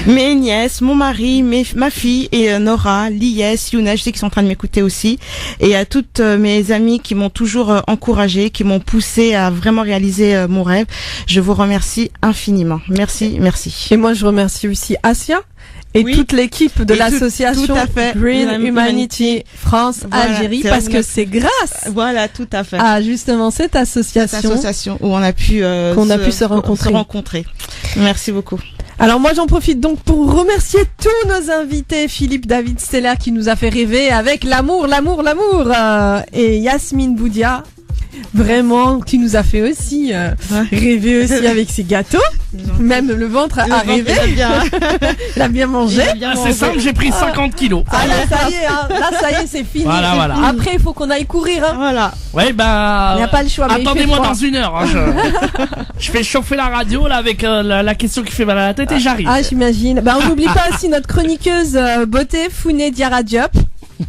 Speaker 8: mes nièces, mon mari, ma fille et Nora, Lies, Younes, je sais qu'ils sont en train de m'écouter aussi, et à toutes mes amies qui m'ont toujours encouragée, qui m'ont poussé à vraiment réaliser mon rêve. Je vous remercie infiniment. Merci, merci.
Speaker 2: Et moi, je remercie aussi Asia et
Speaker 8: Oui.
Speaker 2: toute l'équipe de
Speaker 8: Et
Speaker 2: l'association
Speaker 8: tout à fait.
Speaker 2: Green Humanity France
Speaker 8: Voilà,
Speaker 2: Algérie,
Speaker 8: c'est
Speaker 2: parce
Speaker 8: vrai.
Speaker 2: que c'est grâce
Speaker 8: Voilà, tout à fait.
Speaker 2: à justement cette
Speaker 8: Cette
Speaker 2: association.
Speaker 8: association où on a pu
Speaker 2: se rencontrer.
Speaker 8: Merci beaucoup.
Speaker 2: Alors moi, j'en profite donc pour remercier tous nos invités, Philippe David Steller qui nous a fait rêver avec l'amour, et Yasmine Boudia. Vraiment, qui nous a fait aussi rêver aussi avec ses gâteaux. Même le ventre a rêvé. Il a bien mangé.
Speaker 3: Ah, c'est simple, j'ai pris 50 kilos.
Speaker 2: Ah là, ça y est, hein. Là, ça y est, c'est fini.
Speaker 3: Voilà, voilà.
Speaker 2: Après, il faut qu'on aille courir. Hein.
Speaker 8: Voilà.
Speaker 3: Ouais, bah.
Speaker 2: Il n'y a pas le choix. mais il fait
Speaker 3: Attendez-moi
Speaker 2: froid.
Speaker 3: dans 1 heure. Hein, je fais chauffer la radio là avec la question qui fait mal à la tête et j'arrive.
Speaker 2: Ah, j'imagine. Bah, on n'oublie pas aussi notre chroniqueuse beauté, Founé Diarra Diop.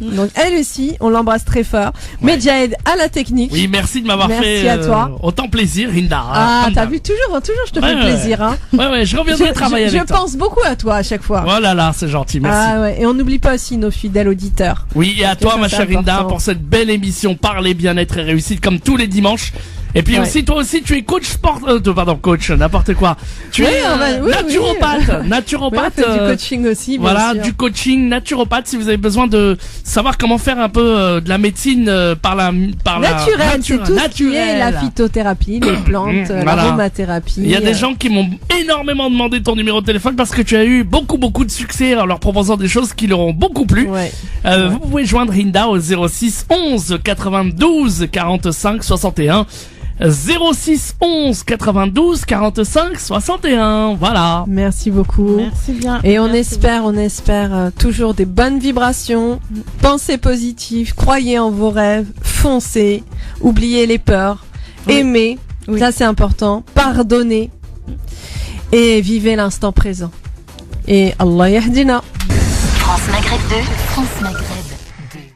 Speaker 2: Donc, elle aussi, on l'embrasse très fort.
Speaker 3: Ouais.
Speaker 2: Medjahed à la technique.
Speaker 3: Oui, merci de m'avoir
Speaker 2: Merci
Speaker 3: fait
Speaker 2: à toi.
Speaker 3: autant plaisir, Hinda.
Speaker 2: Ah,
Speaker 3: Comme
Speaker 2: t'as
Speaker 3: d'hab.
Speaker 2: vu, toujours, je te
Speaker 3: Ouais,
Speaker 2: fais
Speaker 3: ouais.
Speaker 2: plaisir. Hein.
Speaker 3: Ouais, je reviendrai travailler
Speaker 2: je
Speaker 3: avec toi.
Speaker 2: pense beaucoup à toi à chaque fois.
Speaker 3: Oh là là, c'est gentil, merci.
Speaker 2: Ah ouais, et on n'oublie pas aussi nos fidèles auditeurs.
Speaker 3: Oui, et à toi,
Speaker 2: ça,
Speaker 3: ma
Speaker 2: c'est
Speaker 3: chère Hinda,
Speaker 2: important.
Speaker 3: pour cette belle émission Parler bien-être et réussite, comme tous les dimanches. Et puis
Speaker 2: Ouais.
Speaker 3: aussi, toi aussi, tu es coach sport, coach, n'importe quoi. Tu
Speaker 2: Oui,
Speaker 3: es
Speaker 2: oui,
Speaker 3: naturopathe,
Speaker 2: Oui, on
Speaker 3: naturopathe.
Speaker 2: fait du coaching aussi, bien
Speaker 3: Voilà,
Speaker 2: sûr.
Speaker 3: du coaching naturopathe. Si vous avez besoin de savoir comment faire un peu de la médecine par la
Speaker 2: Naturel, c'est tout ce qui est
Speaker 3: naturelle.
Speaker 2: la phytothérapie, les plantes,
Speaker 3: Voilà.
Speaker 2: l'aromathérapie.
Speaker 3: Il y a des gens qui m'ont énormément demandé ton numéro de téléphone parce que tu as eu beaucoup de succès en leur proposant des choses qui leur ont beaucoup plu.
Speaker 2: Ouais.
Speaker 3: Vous pouvez joindre Hinda au 06 11 92 45 61. 06 11 92 45 61. Voilà.
Speaker 2: Merci beaucoup.
Speaker 8: Merci bien.
Speaker 2: Et on
Speaker 8: Merci
Speaker 2: espère toujours des bonnes vibrations, pensées positives, croyez en vos rêves, foncez, oubliez les peurs,
Speaker 8: Oui.
Speaker 2: aimez,
Speaker 8: Oui.
Speaker 2: ça c'est important, pardonnez et vivez l'instant présent. Et Allah yahdina.
Speaker 1: France Maghreb 2, France Maghreb.